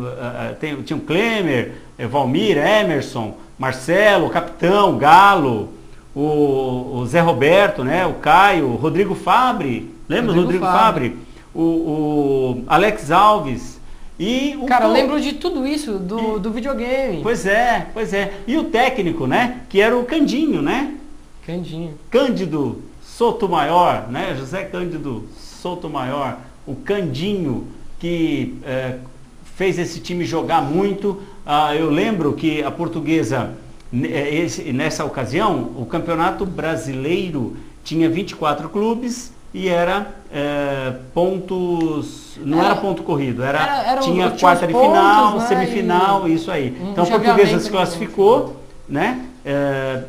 tinha o Klemer, Valmir, Emerson, Marcelo, Capitão, Galo, o Zé Roberto, né, o Caio, o Rodrigo Fabre, lembra do Rodrigo Fabre? O Alex Alves E Cara, eu lembro de tudo isso do videogame. Pois é. E o técnico, né? Que era o Candinho, né? Cândido Sotomayor, né? José Cândido Sotomayor, o Candinho, que fez esse time jogar muito. Eu lembro que a Portuguesa, nessa ocasião, o Campeonato Brasileiro tinha 24 clubes e era pontos, não era ponto corrido, tinha quarta de final, pontos, semifinal, né? Isso aí. Então a Portuguesa se classificou, né?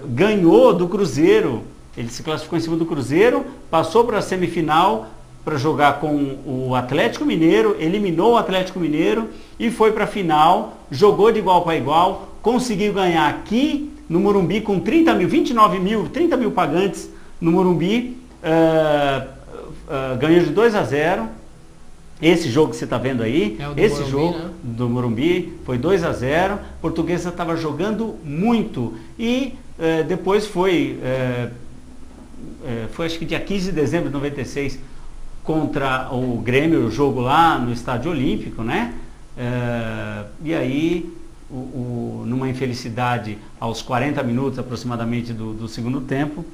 Ganhou do Cruzeiro, ele se classificou em cima do Cruzeiro, passou para a semifinal para jogar com o Atlético Mineiro, eliminou o Atlético Mineiro e foi para a final, jogou de igual para igual, conseguiu ganhar aqui no Morumbi com 30 mil pagantes no Morumbi, ganhou de 2-0. Esse jogo que você está vendo aí, esse Morumbi, jogo, né? Do Morumbi, foi 2-0. A Portuguesa estava jogando muito e depois foi acho que dia 15 de dezembro de 96 contra o Grêmio, o jogo lá no Estádio Olímpico, né? E aí, numa infelicidade, aos 40 minutos aproximadamente do segundo tempo,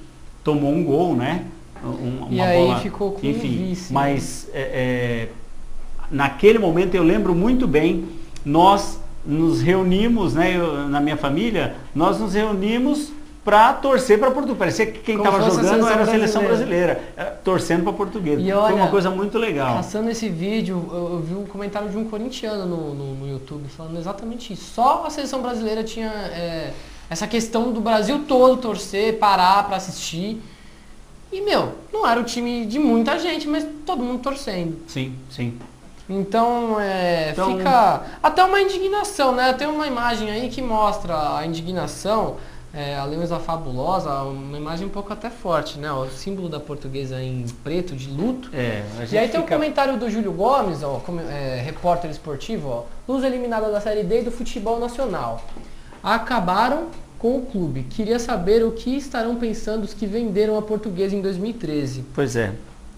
tomou um gol, né? Uma aí bola, ficou com vice, mas naquele momento eu lembro muito bem, nós nos reunimos, né? Na minha família, nós nos reunimos para torcer para Portugal. Parecia que quem estava jogando era a seleção brasileira, torcendo para Portuguesa. E olha, foi uma coisa muito legal. Passando esse vídeo, eu vi um comentário de um corintiano no YouTube falando exatamente isso. Só a seleção brasileira tinha essa questão do Brasil todo torcer, parar para assistir. E, não era o time de muita gente, mas todo mundo torcendo. Sim. Então, fica até uma indignação, né? Tem uma imagem aí que mostra a indignação. A Leoesa Fabulosa, uma imagem um pouco até forte, né? O símbolo da Portuguesa em preto, de luto. E aí tem um comentário do Júlio Gomes, repórter esportivo, Luz eliminada da Série D do futebol nacional. Acabaram com o clube. Queria saber o que estarão pensando os que venderam a Portuguesa em 2013. Pois é.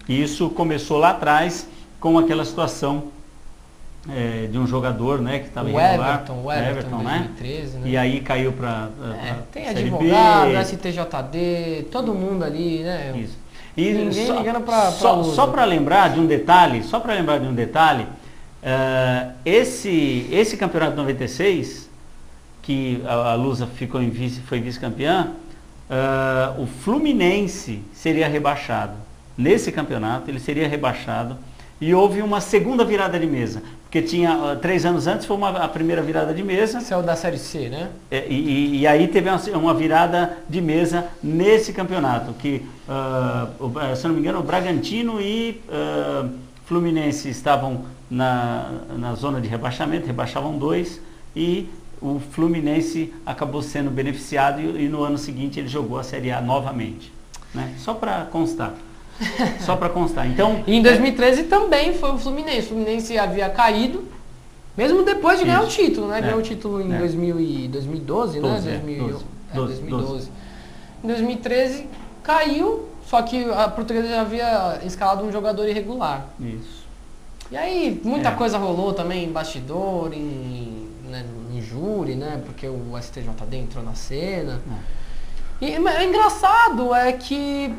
Isso começou lá atrás com aquela situação de um jogador, né, que estava irregular, o Everton, né? 2013, né? E aí caiu para tem advogado, STJD, todo mundo ali, né? Isso. E ninguém ligando para só para lembrar de um detalhe, esse campeonato de 96, que a Lusa foi vice-campeã, o Fluminense seria rebaixado. Nesse campeonato ele seria rebaixado e houve uma segunda virada de mesa. Porque tinha 3 anos antes foi a primeira virada de mesa. Isso é o da Série C, né? E aí teve uma virada de mesa nesse campeonato, que, se eu não me engano, o Bragantino e Fluminense estavam na zona de rebaixamento, rebaixavam 2, e o Fluminense acabou sendo beneficiado e no ano seguinte ele jogou a Série A novamente. Né? Só para constar. Então, e em 2013 também foi o Fluminense. O Fluminense havia caído, mesmo depois de ganhar o título, né? Ganhou o título em 2012, né? 2012. Em 2013 caiu, só que a Portuguesa já havia escalado um jogador irregular. Isso. E aí muita coisa rolou também em bastidor, em júri, né? Porque o STJD entrou na cena. E o engraçado é que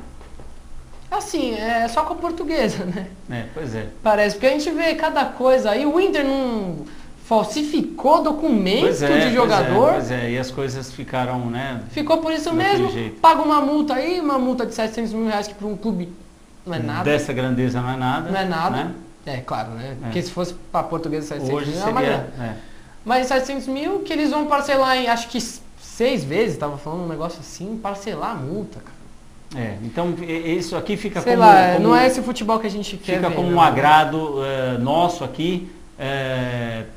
assim, é só com a Portuguesa, né? Pois é. Parece, porque a gente vê cada coisa aí, o Inter não falsificou documento de jogador. Pois é, e as coisas ficaram, né? Ficou por isso mesmo, paga uma multa aí, uma multa de 700 mil reais que para um clube não é nada. Dessa grandeza não é nada. Não é nada, né? Claro, né? Porque se fosse para a Portuguesa 700 hoje mil, seria, Mas 700 mil que eles vão parcelar em, acho que 6 vezes, tava falando um negócio assim, parcelar a multa, cara. Então isso aqui fica como... não é esse futebol que a gente quer ver. Fica como um agrado nosso aqui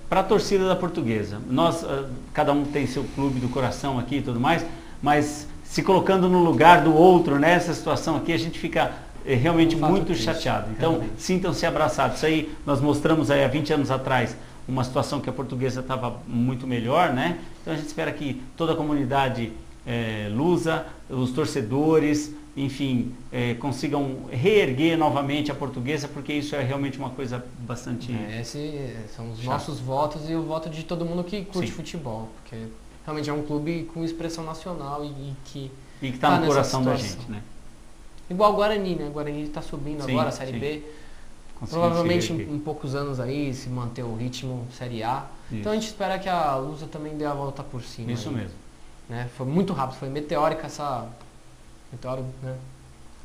para a torcida da Portuguesa. Nós, cada um tem seu clube do coração aqui e tudo mais, mas se colocando no lugar do outro nessa situação aqui, a gente fica realmente muito triste, chateado. Então, sintam-se abraçados. Isso aí nós mostramos aí há 20 anos atrás uma situação que a Portuguesa estava muito melhor, né? Então a gente espera que toda a comunidade Lusa, os torcedores, enfim, consigam reerguer novamente a Portuguesa, porque isso é realmente uma coisa bastante... Esses são os chato. Nossos votos e o voto de todo mundo que curte Sim. futebol, porque realmente é um clube com expressão nacional e que está no nessa coração da situação. gente, né? Igual o Guarani, né? O Guarani está subindo Sim, agora a Série sim. B. Conseguiu Provavelmente se reerguer. em poucos anos aí, se manter o ritmo Série A. Isso. Então a gente espera que a Lusa também dê a volta por cima. Isso aí, mesmo. né? Foi muito rápido, foi meteórica essa... Meteoro, né?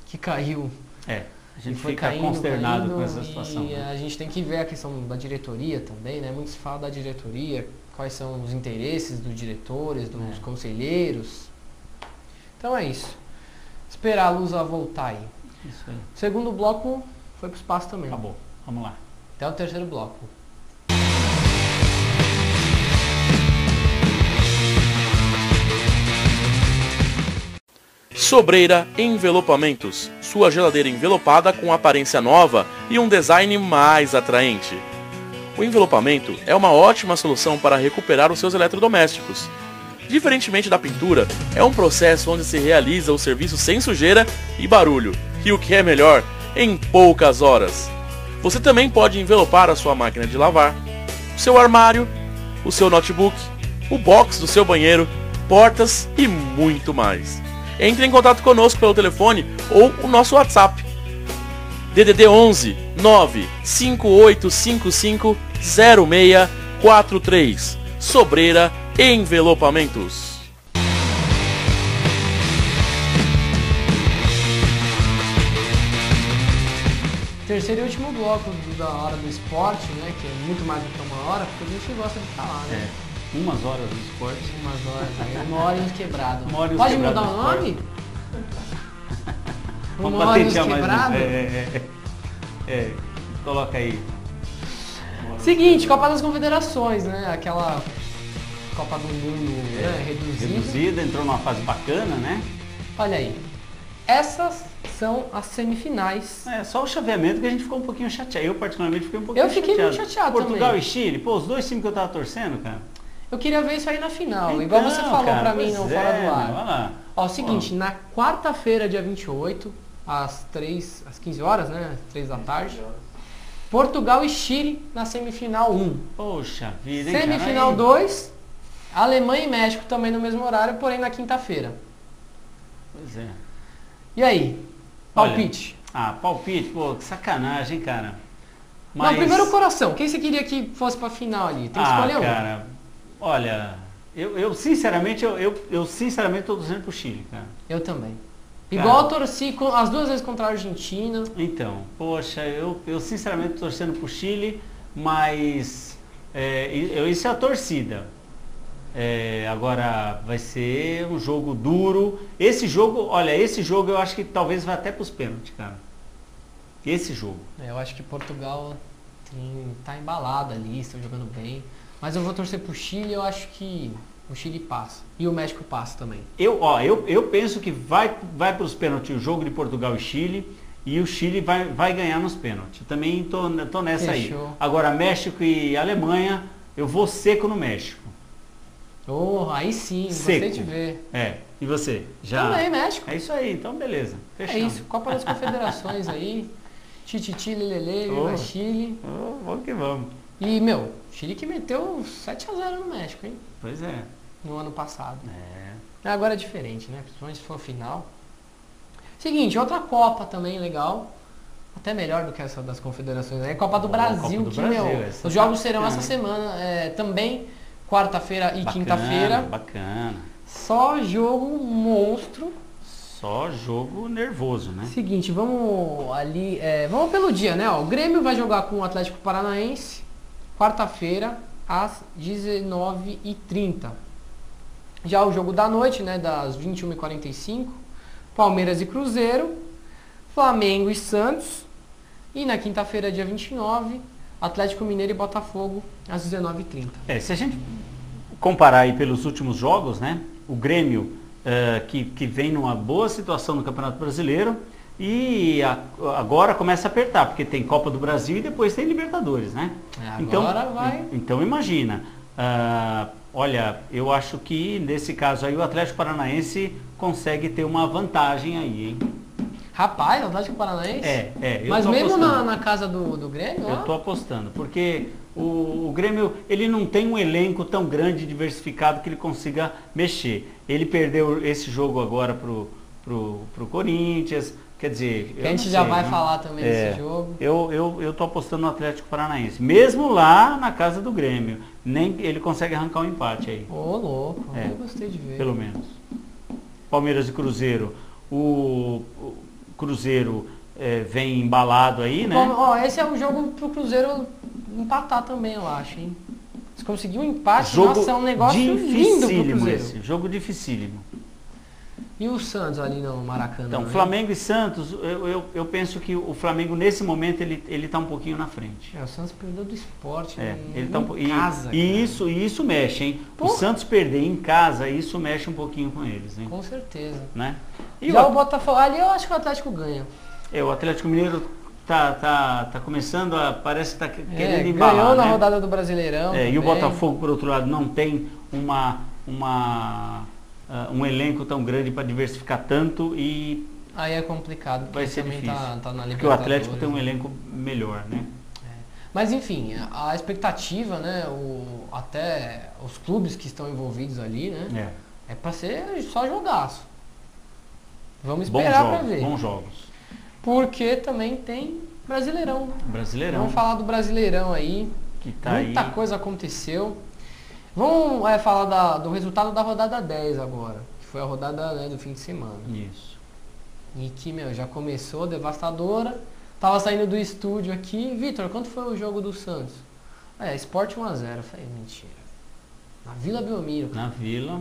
Que caiu. A E gente foi fica caindo, consternado caindo, com essa situação. E a gente tem que ver a questão da diretoria também, né? Muito se fala da diretoria, quais são os interesses dos diretores, dos conselheiros. Então é isso. Esperar a Lusa voltar aí. Isso aí. O segundo bloco foi pro espaço também. Acabou. Vamos lá. Até o terceiro bloco. Sobreira Envelopamentos, sua geladeira envelopada com aparência nova e um design mais atraente. O envelopamento é uma ótima solução para recuperar os seus eletrodomésticos. Diferentemente da pintura, é um processo onde se realiza o serviço sem sujeira e barulho, e o que é melhor, em poucas horas. Você também pode envelopar a sua máquina de lavar, o seu armário, o seu notebook, o box do seu banheiro, portas e muito mais. Entre em contato conosco pelo telefone ou o nosso WhatsApp. DDD 11 95855 0643. Sobreira Envelopamentos. Terceiro e último bloco da hora do esporte, né? Que é muito mais do que uma hora, porque a gente gosta de falar, né? Umas horas do esporte. Umas horas aí, uma hora e uns quebrados. Uma hora e uns Pode quebrados mudar o do nome? Vamos Uma hora e uns patentear mais quebrados? Coloca aí. Seguinte, Copa das Confederações, né? Aquela Copa do Mundo né? Reduzida. Entrou numa fase bacana, né? Olha aí. Essas são as semifinais. Só o chaveamento que a gente ficou um pouquinho chateado. Eu particularmente fiquei um pouquinho chateado. Eu fiquei muito chateado Portugal também. e Chile, pô, os dois times que eu tava torcendo, cara. Eu queria ver isso aí na final, Então, igual você falou cara, pra mim pois no Fora do Ar. Olha lá. Ó, o seguinte, na quarta-feira, dia 28, às 15 horas, né? 3 da tarde. Portugal e Chile na semifinal 1. Poxa vida, hein, Semifinal cara? 2, Alemanha e México também no mesmo horário, porém na quinta-feira. Pois é. E aí? Palpite? Palpite, pô, que sacanagem, hein, cara. Mas... Não, primeiro o coração. Quem você queria que fosse pra final ali? Tem que escolher um. Cara, olha, eu sinceramente, eu sinceramente tô torcendo pro Chile, cara. Eu também. Cara. Igual eu torci as duas vezes contra a Argentina. Então, poxa, eu sinceramente tô torcendo pro Chile, mas isso é a torcida. Agora vai ser um jogo duro. Esse jogo eu acho que talvez vá até pros pênaltis, cara. Esse jogo. Eu acho que Portugal tá embalada ali, estão jogando bem. Mas eu vou torcer pro Chile, eu acho que o Chile passa. E o México passa também. Eu penso que vai para os pênaltis o jogo de Portugal e Chile. E o Chile vai ganhar nos pênaltis. Também tô nessa Fechou. aí. Agora, México e Alemanha, eu vou seco no México. Oh, aí sim, gostei de ver. E você? Já? Também, México. É isso aí, então beleza. É Fechamos. isso, Copa das Confederações aí. Tititi, lelele, viva Chile. Vamos que vamos. E, Chile que meteu 7-0 no México, hein? Pois é. No ano passado. Agora é diferente, né? Principalmente se for final. Seguinte, outra Copa também legal. Até melhor do que essa das Confederações. É a Copa do Brasil, Copa do Brasil, os jogos serão essa semana. Também quarta-feira e quinta-feira. Bacana. Só jogo monstro. Só jogo nervoso, né? Seguinte, vamos ali. Vamos pelo dia, né? O Grêmio vai jogar com o Atlético Paranaense. Quarta-feira, às 19h30. Já o jogo da noite, né? Das 21h45. Palmeiras e Cruzeiro. Flamengo e Santos. E na quinta-feira, dia 29, Atlético Mineiro e Botafogo, às 19h30. Se a gente comparar aí pelos últimos jogos, né? O Grêmio, que vem numa boa situação no Campeonato Brasileiro, e agora começa a apertar, porque tem Copa do Brasil e depois tem Libertadores, né? Agora vai. Então imagina, Olha, eu acho que nesse caso aí o Atlético Paranaense consegue ter uma vantagem aí, hein? Rapaz, o Atlético Paranaense? Eu Mas tô mesmo apostando. na casa do Grêmio? Eu estou apostando, porque o Grêmio ele não tem um elenco tão grande, diversificado, que ele consiga mexer. Ele perdeu esse jogo agora pro Corinthians, quer dizer... Que a gente já vai falar também desse jogo. Eu estou apostando no Atlético Paranaense, mesmo lá na casa do Grêmio. Nem ele consegue arrancar um empate aí. Ô, louco, eu gostei de ver. Pelo menos. Palmeiras e Cruzeiro. O Cruzeiro vem embalado aí, né? Ó, esse é um jogo pro Cruzeiro empatar também, eu acho, hein? Se conseguir um empate, nossa, é um negócio lindo pro Cruzeiro. Jogo dificílimo. E o Santos ali no Maracanã? Então, Flamengo e Santos, eu penso que o Flamengo nesse momento ele está um pouquinho na frente. O Santos perdeu do Sport ele tá em casa. E isso mexe, hein? O Santos perder em casa, isso mexe um pouquinho com eles, hein? Com certeza. Né? E já o Botafogo, ali eu acho que o Atlético ganha. O Atlético Mineiro tá começando parece que tá querendo embalar, ganhou na né? rodada do Brasileirão. E o Botafogo, por outro lado, não tem um elenco tão grande para diversificar tanto e aí é complicado, vai ser também difícil. Tá na porque o Atlético tem um elenco melhor, né? Mas enfim, a expectativa, né? Até os clubes que estão envolvidos ali, né? É para ser só jogaço. Vamos esperar para ver. Bons jogos. Porque também tem Brasileirão. Brasileirão. Vamos falar do Brasileirão aí. Que tá muita coisa aconteceu. Vamos falar do resultado da rodada 10 agora. Que foi a rodada, né, do fim de semana. Isso. E que, já começou devastadora. Tava saindo do estúdio aqui. Vitor, quanto foi o jogo do Santos? Sport 1-0. Eu falei, mentira. Na Vila Belmiro. Na Vila.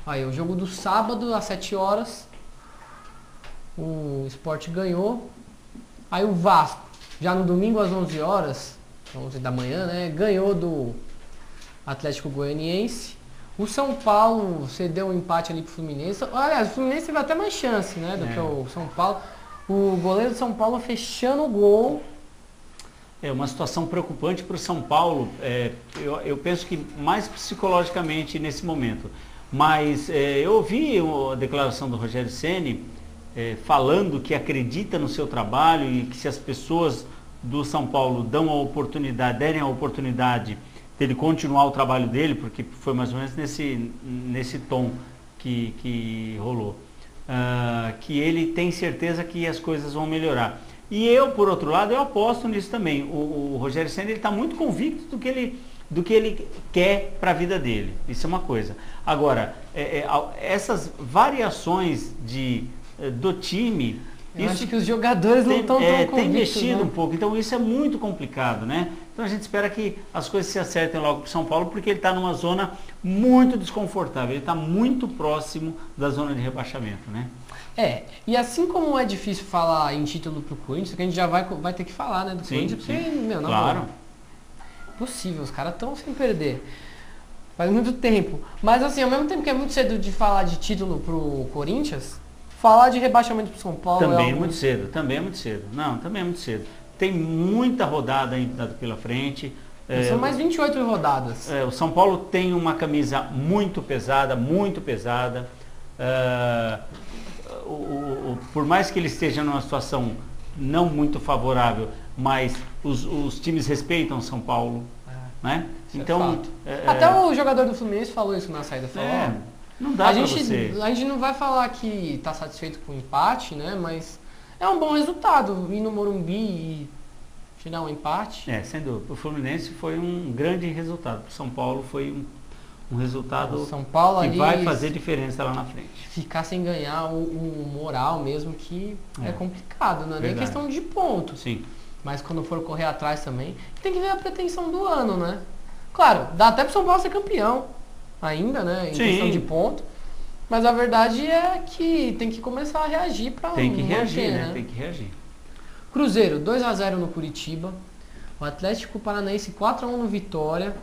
Aí, o jogo do sábado, às 7 horas. O Sport ganhou. Aí o Vasco, já no domingo às 11 horas, 11 da manhã, né? Ganhou do Atlético Goianiense. O São Paulo cedeu um empate ali pro Fluminense. Aliás, o Fluminense teve até mais chance, né? Do que o São Paulo. O goleiro do São Paulo fechando o gol. É uma situação preocupante para o São Paulo. Eu penso que mais psicologicamente nesse momento. Mas eu ouvi a declaração do Rogério Ceni falando que acredita no seu trabalho e que se as pessoas do São Paulo derem a oportunidade dele continuar o trabalho dele, porque foi mais ou menos nesse tom que rolou, que ele tem certeza que as coisas vão melhorar. E eu, por outro lado, eu aposto nisso também. O Rogério Ceni está muito convicto do que ele quer para a vida dele. Isso é uma coisa. Agora, essas variações do time... Eu acho que os jogadores não estão tão convictos. Tem mexido, né? um pouco, então isso é muito complicado, né? Então a gente espera que as coisas se acertem logo para o São Paulo, porque ele está numa zona muito desconfortável, ele está muito próximo da zona de rebaixamento, né? E assim como é difícil falar em título pro Corinthians, que a gente já vai ter que falar, né, do Corinthians, porque, não, claro. Possível, os caras estão sem perder. Faz muito tempo. Mas assim, ao mesmo tempo que é muito cedo de falar de título pro Corinthians, falar de rebaixamento pro São Paulo também é muito cedo. Não, também é muito cedo. Tem muita rodada ainda pela frente. São mais 28 rodadas. O São Paulo tem uma camisa muito pesada, muito pesada. Por mais que ele esteja numa situação não muito favorável, mas os times respeitam o São Paulo. Né? Então, até o jogador do Fluminense falou isso na saída. Falou, não dá pra você. A gente não vai falar que está satisfeito com o empate, né? Mas é um bom resultado ir no Morumbi e tirar um empate. Sem dúvida. O Fluminense foi um grande resultado. O São Paulo foi um resultado São Paulo que vai fazer diferença lá na frente. Ficar sem ganhar o moral mesmo, que é complicado, não é nem questão de ponto. Sim. Mas quando for correr atrás também, tem que ver a pretensão do ano, né? Claro, dá até pro São Paulo ser campeão ainda, né? Em questão de ponto. Mas a verdade é que tem que começar a reagir para Tem que reagir, né? Tem que reagir. Cruzeiro, 2-0 no Curitiba. O Atlético Paranaense 4-1 no Vitória.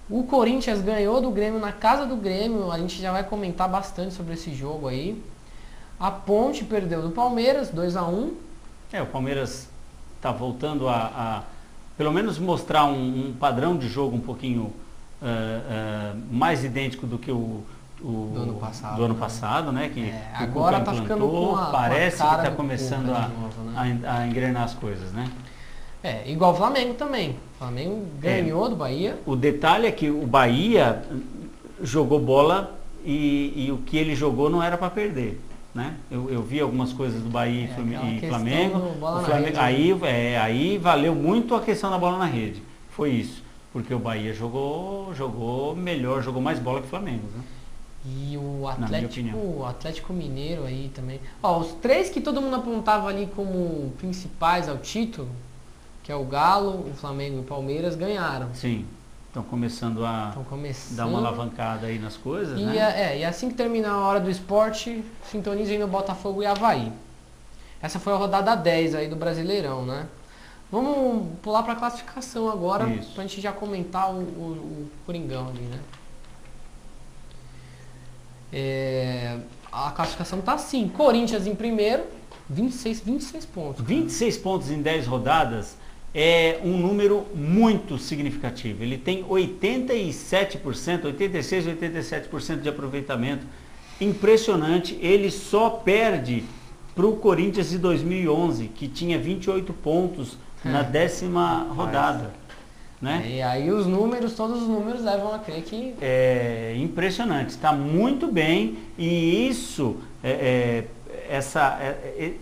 O Corinthians ganhou do Grêmio na casa do Grêmio. A gente já vai comentar bastante sobre esse jogo aí. A Ponte perdeu do Palmeiras, 2-1. O Palmeiras está voltando a pelo menos mostrar um padrão de jogo um pouquinho mais idêntico do que o do ano passado, né? Que o agora Cuca tá ficando com parece com a cara que está do começando Cuca de novo, né? a engrenar as coisas, né? Igual o Flamengo também. O Flamengo ganhou do Bahia. O detalhe é que o Bahia jogou bola e o que ele jogou não era para perder, né? Eu vi algumas coisas do Bahia e Flamengo. Aí valeu muito a questão da bola na rede. Foi isso. Porque o Bahia jogou melhor, jogou mais bola que o Flamengo, né? E o Atlético Mineiro aí também. Os 3 que todo mundo apontava ali como principais ao título, que é o Galo, o Flamengo e o Palmeiras, ganharam. Sim, estão começando a dar uma alavancada aí nas coisas, né? E assim que terminar a hora do esporte, sintoniza aí no Botafogo e Avaí. Essa foi a rodada 10 aí do Brasileirão, né? Vamos pular para a classificação agora, para a gente já comentar o Coringão ali, né? A classificação tá assim: Corinthians em primeiro, 26 pontos. 26 pontos em 10 rodadas é um número muito significativo. Ele tem 87%, 86, 87% de aproveitamento. Impressionante. Ele só perde para o Corinthians de 2011, que tinha 28 pontos na 10ª rodada. Né? E aí todos os números levam a crer que... É impressionante, está muito bem, e isso,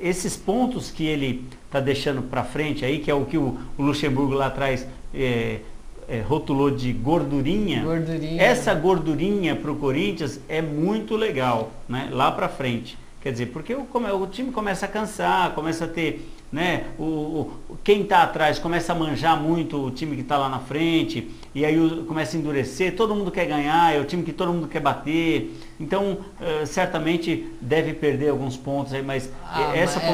esses pontos que ele está deixando para frente aí, que é o que o Luxemburgo lá atrás rotulou de gordurinha, essa gordurinha para o Corinthians é muito legal, né? Lá para frente. Quer dizer, porque o time começa a cansar, começa a ter, né, quem está atrás começa a manjar muito o time que está lá na frente, e aí começa a endurecer, todo mundo quer ganhar, é o time que todo mundo quer bater, então certamente deve perder alguns pontos aí, mas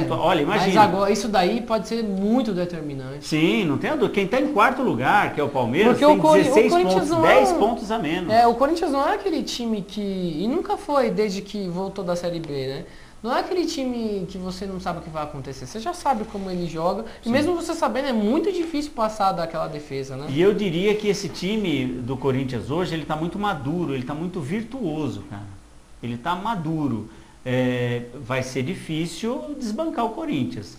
olha, imagina. Mas agora, isso daí pode ser muito determinante. Sim, não tem dúvida. Quem está em quarto lugar, que é o Palmeiras, tem 16 pontos, 10 pontos a menos. O Corinthians não é aquele time e nunca foi desde que voltou da Série B, né? Não é aquele time que você não sabe o que vai acontecer. Você já sabe como ele joga. E mesmo você sabendo, é muito difícil passar daquela defesa, né? E eu diria que esse time do Corinthians hoje, ele está muito maduro, ele está muito virtuoso, cara. Ele está maduro. Vai ser difícil desbancar o Corinthians.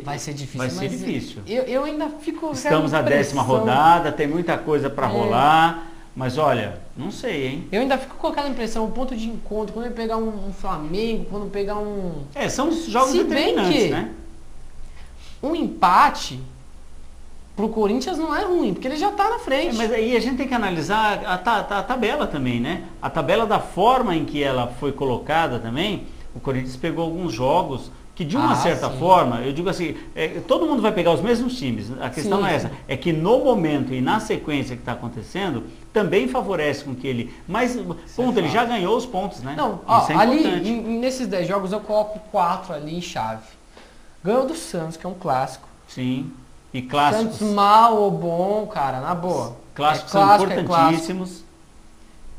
Vai ser difícil. Vai ser difícil. Eu ainda fico... Estamos na 10ª rodada, tem muita coisa para rolar. Mas olha, não sei, hein? Eu ainda fico com aquela impressão, o ponto de encontro, quando ele pegar um Flamengo, quando pegar um... são os jogos determinantes, né? Um empate pro Corinthians não é ruim, porque ele já tá na frente. Mas aí a gente tem que analisar a tabela também, né? A tabela da forma em que ela foi colocada também, o Corinthians pegou alguns jogos que de uma certa forma, eu digo assim, todo mundo vai pegar os mesmos times, a questão não é essa, é que no momento e na sequência que está acontecendo, também favorece com que ele, mas ele já ganhou os pontos, né? Não, isso é ali, nesses 10 jogos eu coloco 4 ali em chave. Ganhou do Santos, que é um clássico. Sim, e clássicos. Santos mal ou bom, cara, na boa. Clássicos são importantíssimos.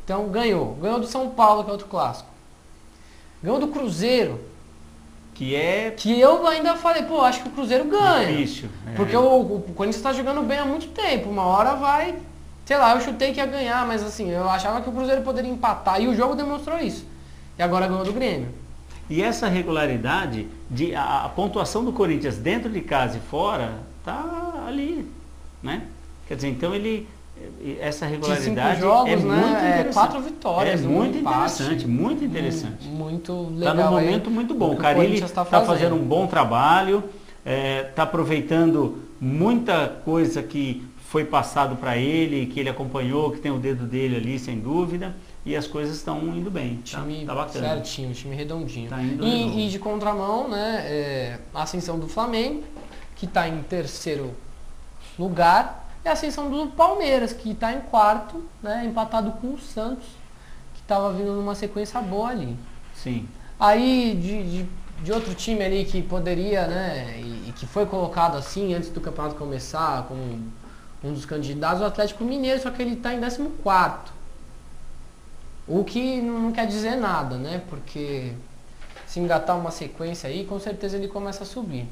Então ganhou do São Paulo, que é outro clássico. Ganhou do Cruzeiro. Que eu ainda falei, acho que o Cruzeiro ganha. Difícil. Porque o Corinthians está jogando bem há muito tempo. Uma hora vai, sei lá, eu chutei que ia ganhar, mas assim, eu achava que o Cruzeiro poderia empatar. E o jogo demonstrou isso. E agora ganhou do Grêmio. E essa regularidade, a pontuação do Corinthians dentro de casa e fora, tá ali, né? Quer dizer, então essa regularidade jogos, é muito interessante. 4 vitórias, muito interessante, muito interessante. Muito legal. Está num momento muito bom. O Carille está fazendo um bom trabalho, está aproveitando muita coisa que foi passado para ele, que ele acompanhou, que tem o dedo dele ali, sem dúvida, e as coisas estão indo bem. Tá bacana. Certinho, time redondinho. Tá indo e de contramão, né, a ascensão do Flamengo, que está em 3º lugar, e a ascensão do Palmeiras, que está em 4º, né, empatado com o Santos, que estava vindo numa sequência boa ali. Sim. Aí, de outro time ali que poderia, né, e que foi colocado assim, antes do campeonato começar, como um dos candidatos, o Atlético Mineiro, só que ele está em 14º. O que não quer dizer nada, né, porque se engatar uma sequência aí, com certeza ele começa a subir.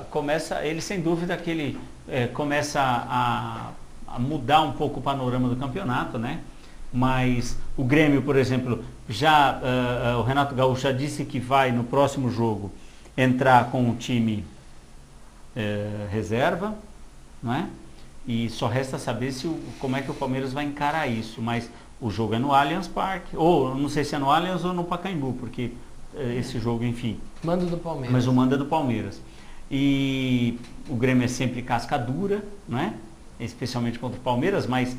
Começa ele sem dúvida que ele começa a a mudar um pouco o panorama do campeonato, né? Mas o Grêmio, por exemplo, já o Renato Gaúcho já disse que vai no próximo jogo entrar com o time reserva, não é? E só resta saber como é que o Palmeiras vai encarar isso. Mas o jogo é no Allianz Parque, ou não sei se é no Allianz ou no Pacaembu, porque esse jogo, enfim. Mando do Palmeiras. Mas o mando é do Palmeiras. E o Grêmio é sempre casca dura, não é? Especialmente contra o Palmeiras, mas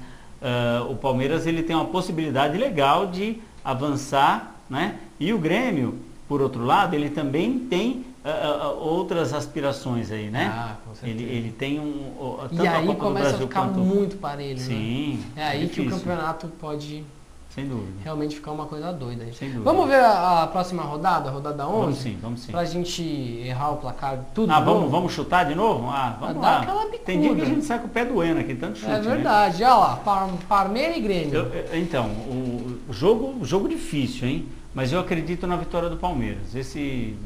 o Palmeiras ele tem uma possibilidade legal de avançar, né? E o Grêmio, por outro lado, ele também tem outras aspirações aí, né? Ah, com certeza. Ele tem tanto E a aí Copa do começa Brasil a ficar quanto... muito parelho, Sim, né? É aí que o difícil. campeonato pode Sem dúvida. realmente ficar uma coisa doida. Sem dúvida. Vamos ver a próxima rodada, a rodada 11? Vamos sim. Pra gente errar o placar tudo. Vamos chutar de novo? Vamos Dá lá. aquela bicuda. Tem dia que a gente sai com o pé doendo aqui, tanto chute, É verdade. Olha lá, Palmeiras e Grêmio. Então, o jogo difícil, hein? Mas eu acredito na vitória do Palmeiras. Esse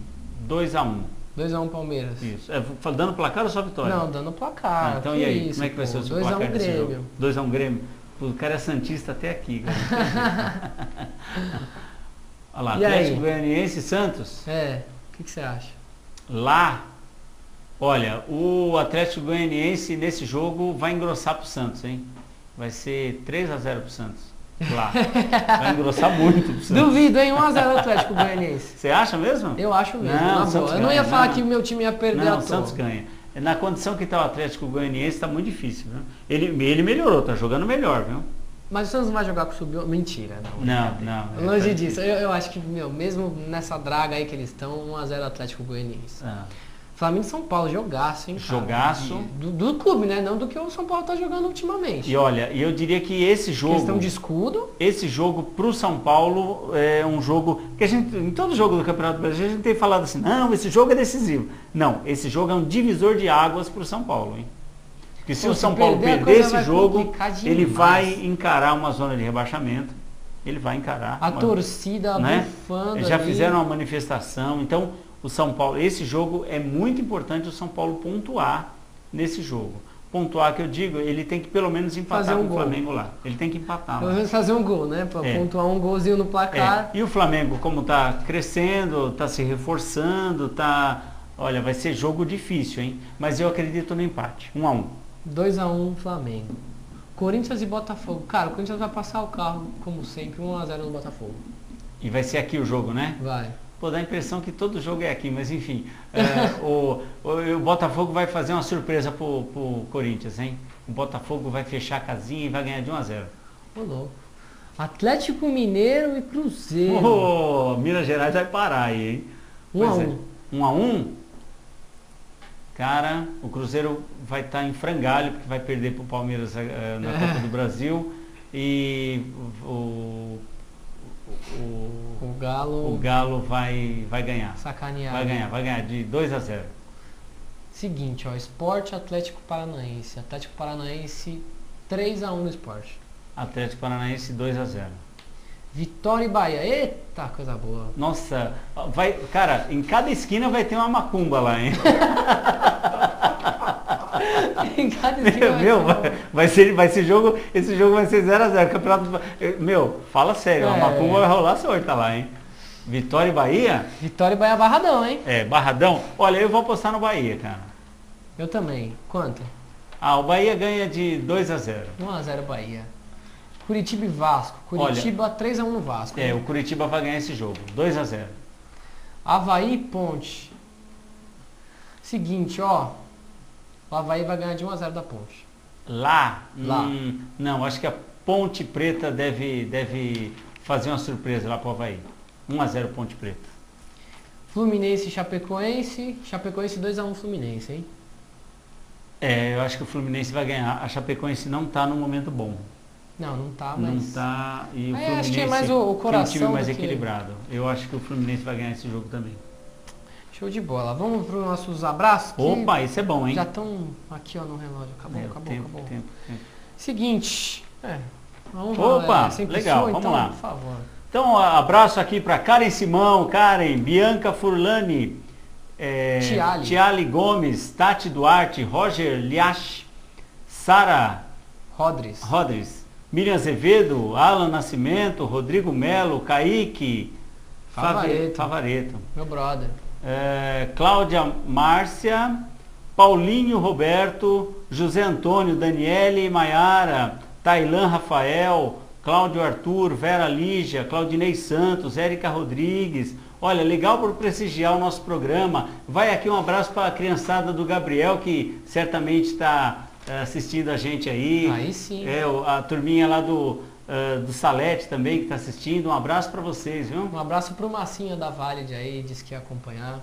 2-1. 2x1 Palmeiras. Isso. Dando placar ou só vitória? Não, dando placar. Então e aí? Isso, Como é que vai ser o seu 2x1 placar desse Grêmio. jogo? 2-1 Grêmio. O cara é santista até aqui. Olha lá, E aí? Atlético Goianiense e Santos. O que você acha? Lá, olha, o Atlético Goianiense nesse jogo vai engrossar pro Santos, hein? Vai ser 3-0 pro Santos. Lá. Vai engrossar muito pro Santos. Duvido, hein? 1x0 Atlético Goianiense. Você acha mesmo? Eu acho mesmo. Não, na o Santos boa. Eu não ia ganha, falar não. que o meu time ia perder Não, à o Santos toa. ganha. Na condição que está o Atlético Goianiense, está muito difícil, viu? Ele melhorou, tá jogando melhor, viu? Mas o Santos não vai jogar com o sub... Mentira, não. Não. Longe disso. Eu acho que, mesmo nessa draga aí que eles estão, 1x0 Atlético Goianiense. Flamengo e São Paulo, jogaço, hein, cara? Jogaço. Do clube, né? Não do que o São Paulo tá jogando ultimamente. E olha, eu diria que esse jogo... Questão de escudo. Esse jogo pro São Paulo é um jogo... que a gente, em todo jogo do Campeonato Brasileiro, a gente tem falado assim, não, esse jogo é decisivo. Não, esse jogo é um divisor de águas pro São Paulo, hein? Porque se o São Paulo perder esse jogo, ele vai encarar uma zona de rebaixamento. Ele vai encarar. A torcida bufando. Eles já fizeram uma manifestação. Então, o São Paulo, esse jogo é muito importante o São Paulo pontuar nesse jogo. Pontuar, que eu digo, ele tem que pelo menos empatar com o Flamengo lá. Ele tem que empatar. Pelo menos fazer um gol, né? Pra pontuar um golzinho no placar. E o Flamengo, como está crescendo, está se reforçando, olha, vai ser jogo difícil, hein? Mas eu acredito no empate. 1-1. 2x1 Flamengo. Corinthians e Botafogo. Cara, o Corinthians vai passar o carro, como sempre, 1x0 no Botafogo. E vai ser aqui o jogo, né? Vai. Pô, dá a impressão que todo jogo é aqui, mas enfim. O Botafogo vai fazer uma surpresa pro Corinthians, hein? O Botafogo vai fechar a casinha e vai ganhar de 1-0. Ô, louco. Atlético Mineiro e Cruzeiro. Ô, Minas Gerais vai parar aí, hein? 1x1. 1-1? Cara, o Cruzeiro vai estar em frangalho, porque vai perder pro Palmeiras na Copa do Brasil. E o Galo vai ganhar. Sacaneado. Vai ganhar de 2-0. Seguinte, ó, Sport Atlético Paranaense. Atlético Paranaense 3x1 no Sport. Atlético Paranaense 2-0. Vitória e Bahia. Eita, coisa boa. Nossa, cara, em cada esquina vai ter uma macumba lá, hein? Em cada esquina vai ser jogo, esse jogo vai ser 0-0. Campeonato, fala sério, a macumba vai rolar solta lá, hein? Vitória e Bahia? Vitória e Bahia Barradão, hein? Barradão. Olha, eu vou apostar no Bahia, cara. Eu também. Quanto? O Bahia ganha de 2-0. 1x0 Bahia. Curitiba e Vasco. Curitiba 3x1 no Vasco. O Curitiba vai ganhar esse jogo. 2-0. Avaí e Ponte. Seguinte, ó. O Avaí vai ganhar de 1x0 da Ponte. Lá? Não, acho que a Ponte Preta deve fazer uma surpresa lá pro Avaí. 1-0 Ponte Preta. Fluminense e Chapecoense. Chapecoense 2x1 Fluminense, hein? Eu acho que o Fluminense vai ganhar. A Chapecoense não tá num momento bom. Não tá, mas... Não tá. E o Fluminense acho que é mais o coração. Tem um time mais equilibrado. Eu acho que o Fluminense vai ganhar esse jogo também. Show de bola. Vamos para os nossos abraços? Opa, isso é bom, hein? Já estão aqui, ó, no relógio. Acabou. Tempo. Seguinte. Opa, legal, vamos lá. Por favor. Então, abraço aqui para Karen Simão, Bianca Furlani, Tiali. Tiali Gomes, Tati Duarte, Roger Liache, Sara Rodrigues. Miriam Azevedo, Alan Nascimento, Rodrigo Melo, Kaique Favareto. Meu brother. Cláudia Márcia, Paulinho Roberto, José Antônio, Daniele Maiara, Tailan Rafael, Cláudio Arthur, Vera Lígia, Claudinei Santos, Érica Rodrigues. Olha, legal por prestigiar o nosso programa. Vai aqui um abraço para a criançada do Gabriel, que certamente está assistindo a gente aí. Aí sim. A turminha lá do Salete também que está assistindo. Um abraço para vocês, viu? Um abraço para o Massinha da Valide aí, disse que ia acompanhar.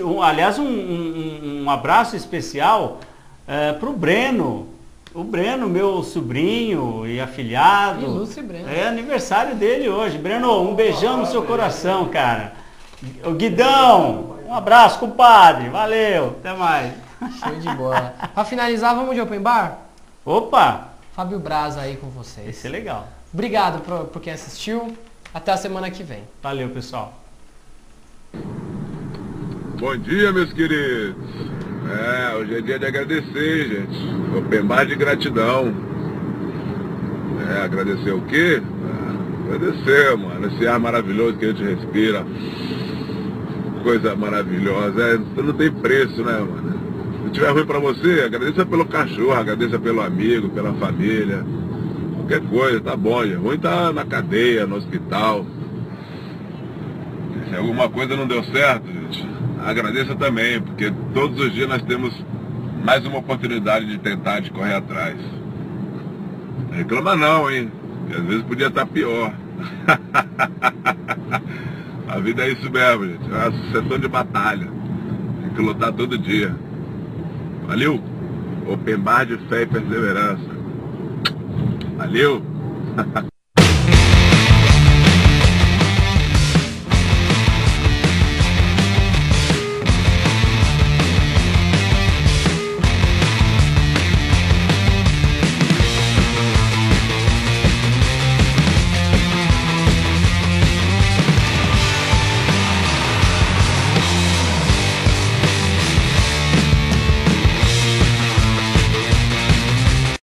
Um abraço especial para o Breno. O Breno, meu sobrinho e afilhado. Ilustre Breno. É aniversário dele hoje. Breno, um beijão no seu coração, cara. O Guidão, um abraço, compadre. Valeu, até mais. Show de bola. Para finalizar, vamos de Open Bar? Opa! Fábio Braz aí com vocês. Esse é legal. Obrigado por quem assistiu. Até a semana que vem. Valeu, pessoal. Bom dia, meus queridos. Hoje é dia de agradecer, gente. Open Bar de gratidão. Agradecer o quê? Agradecer, mano. Esse ar maravilhoso que a gente respira. Coisa maravilhosa. Não tem preço, né, mano? Se tiver ruim pra você, agradeça pelo cachorro, agradeça pelo amigo, pela família. Qualquer coisa, tá bom, gente. Ruim tá na cadeia, no hospital. Se alguma coisa não deu certo, gente, agradeça também, porque todos os dias nós temos mais uma oportunidade de tentar, de correr atrás. Não reclama não, hein? Porque às vezes podia estar pior. A vida é isso mesmo, gente. É uma sucessão de batalha. Tem que lutar todo dia. Valeu! Open Bar de fé e perseverança. Valeu!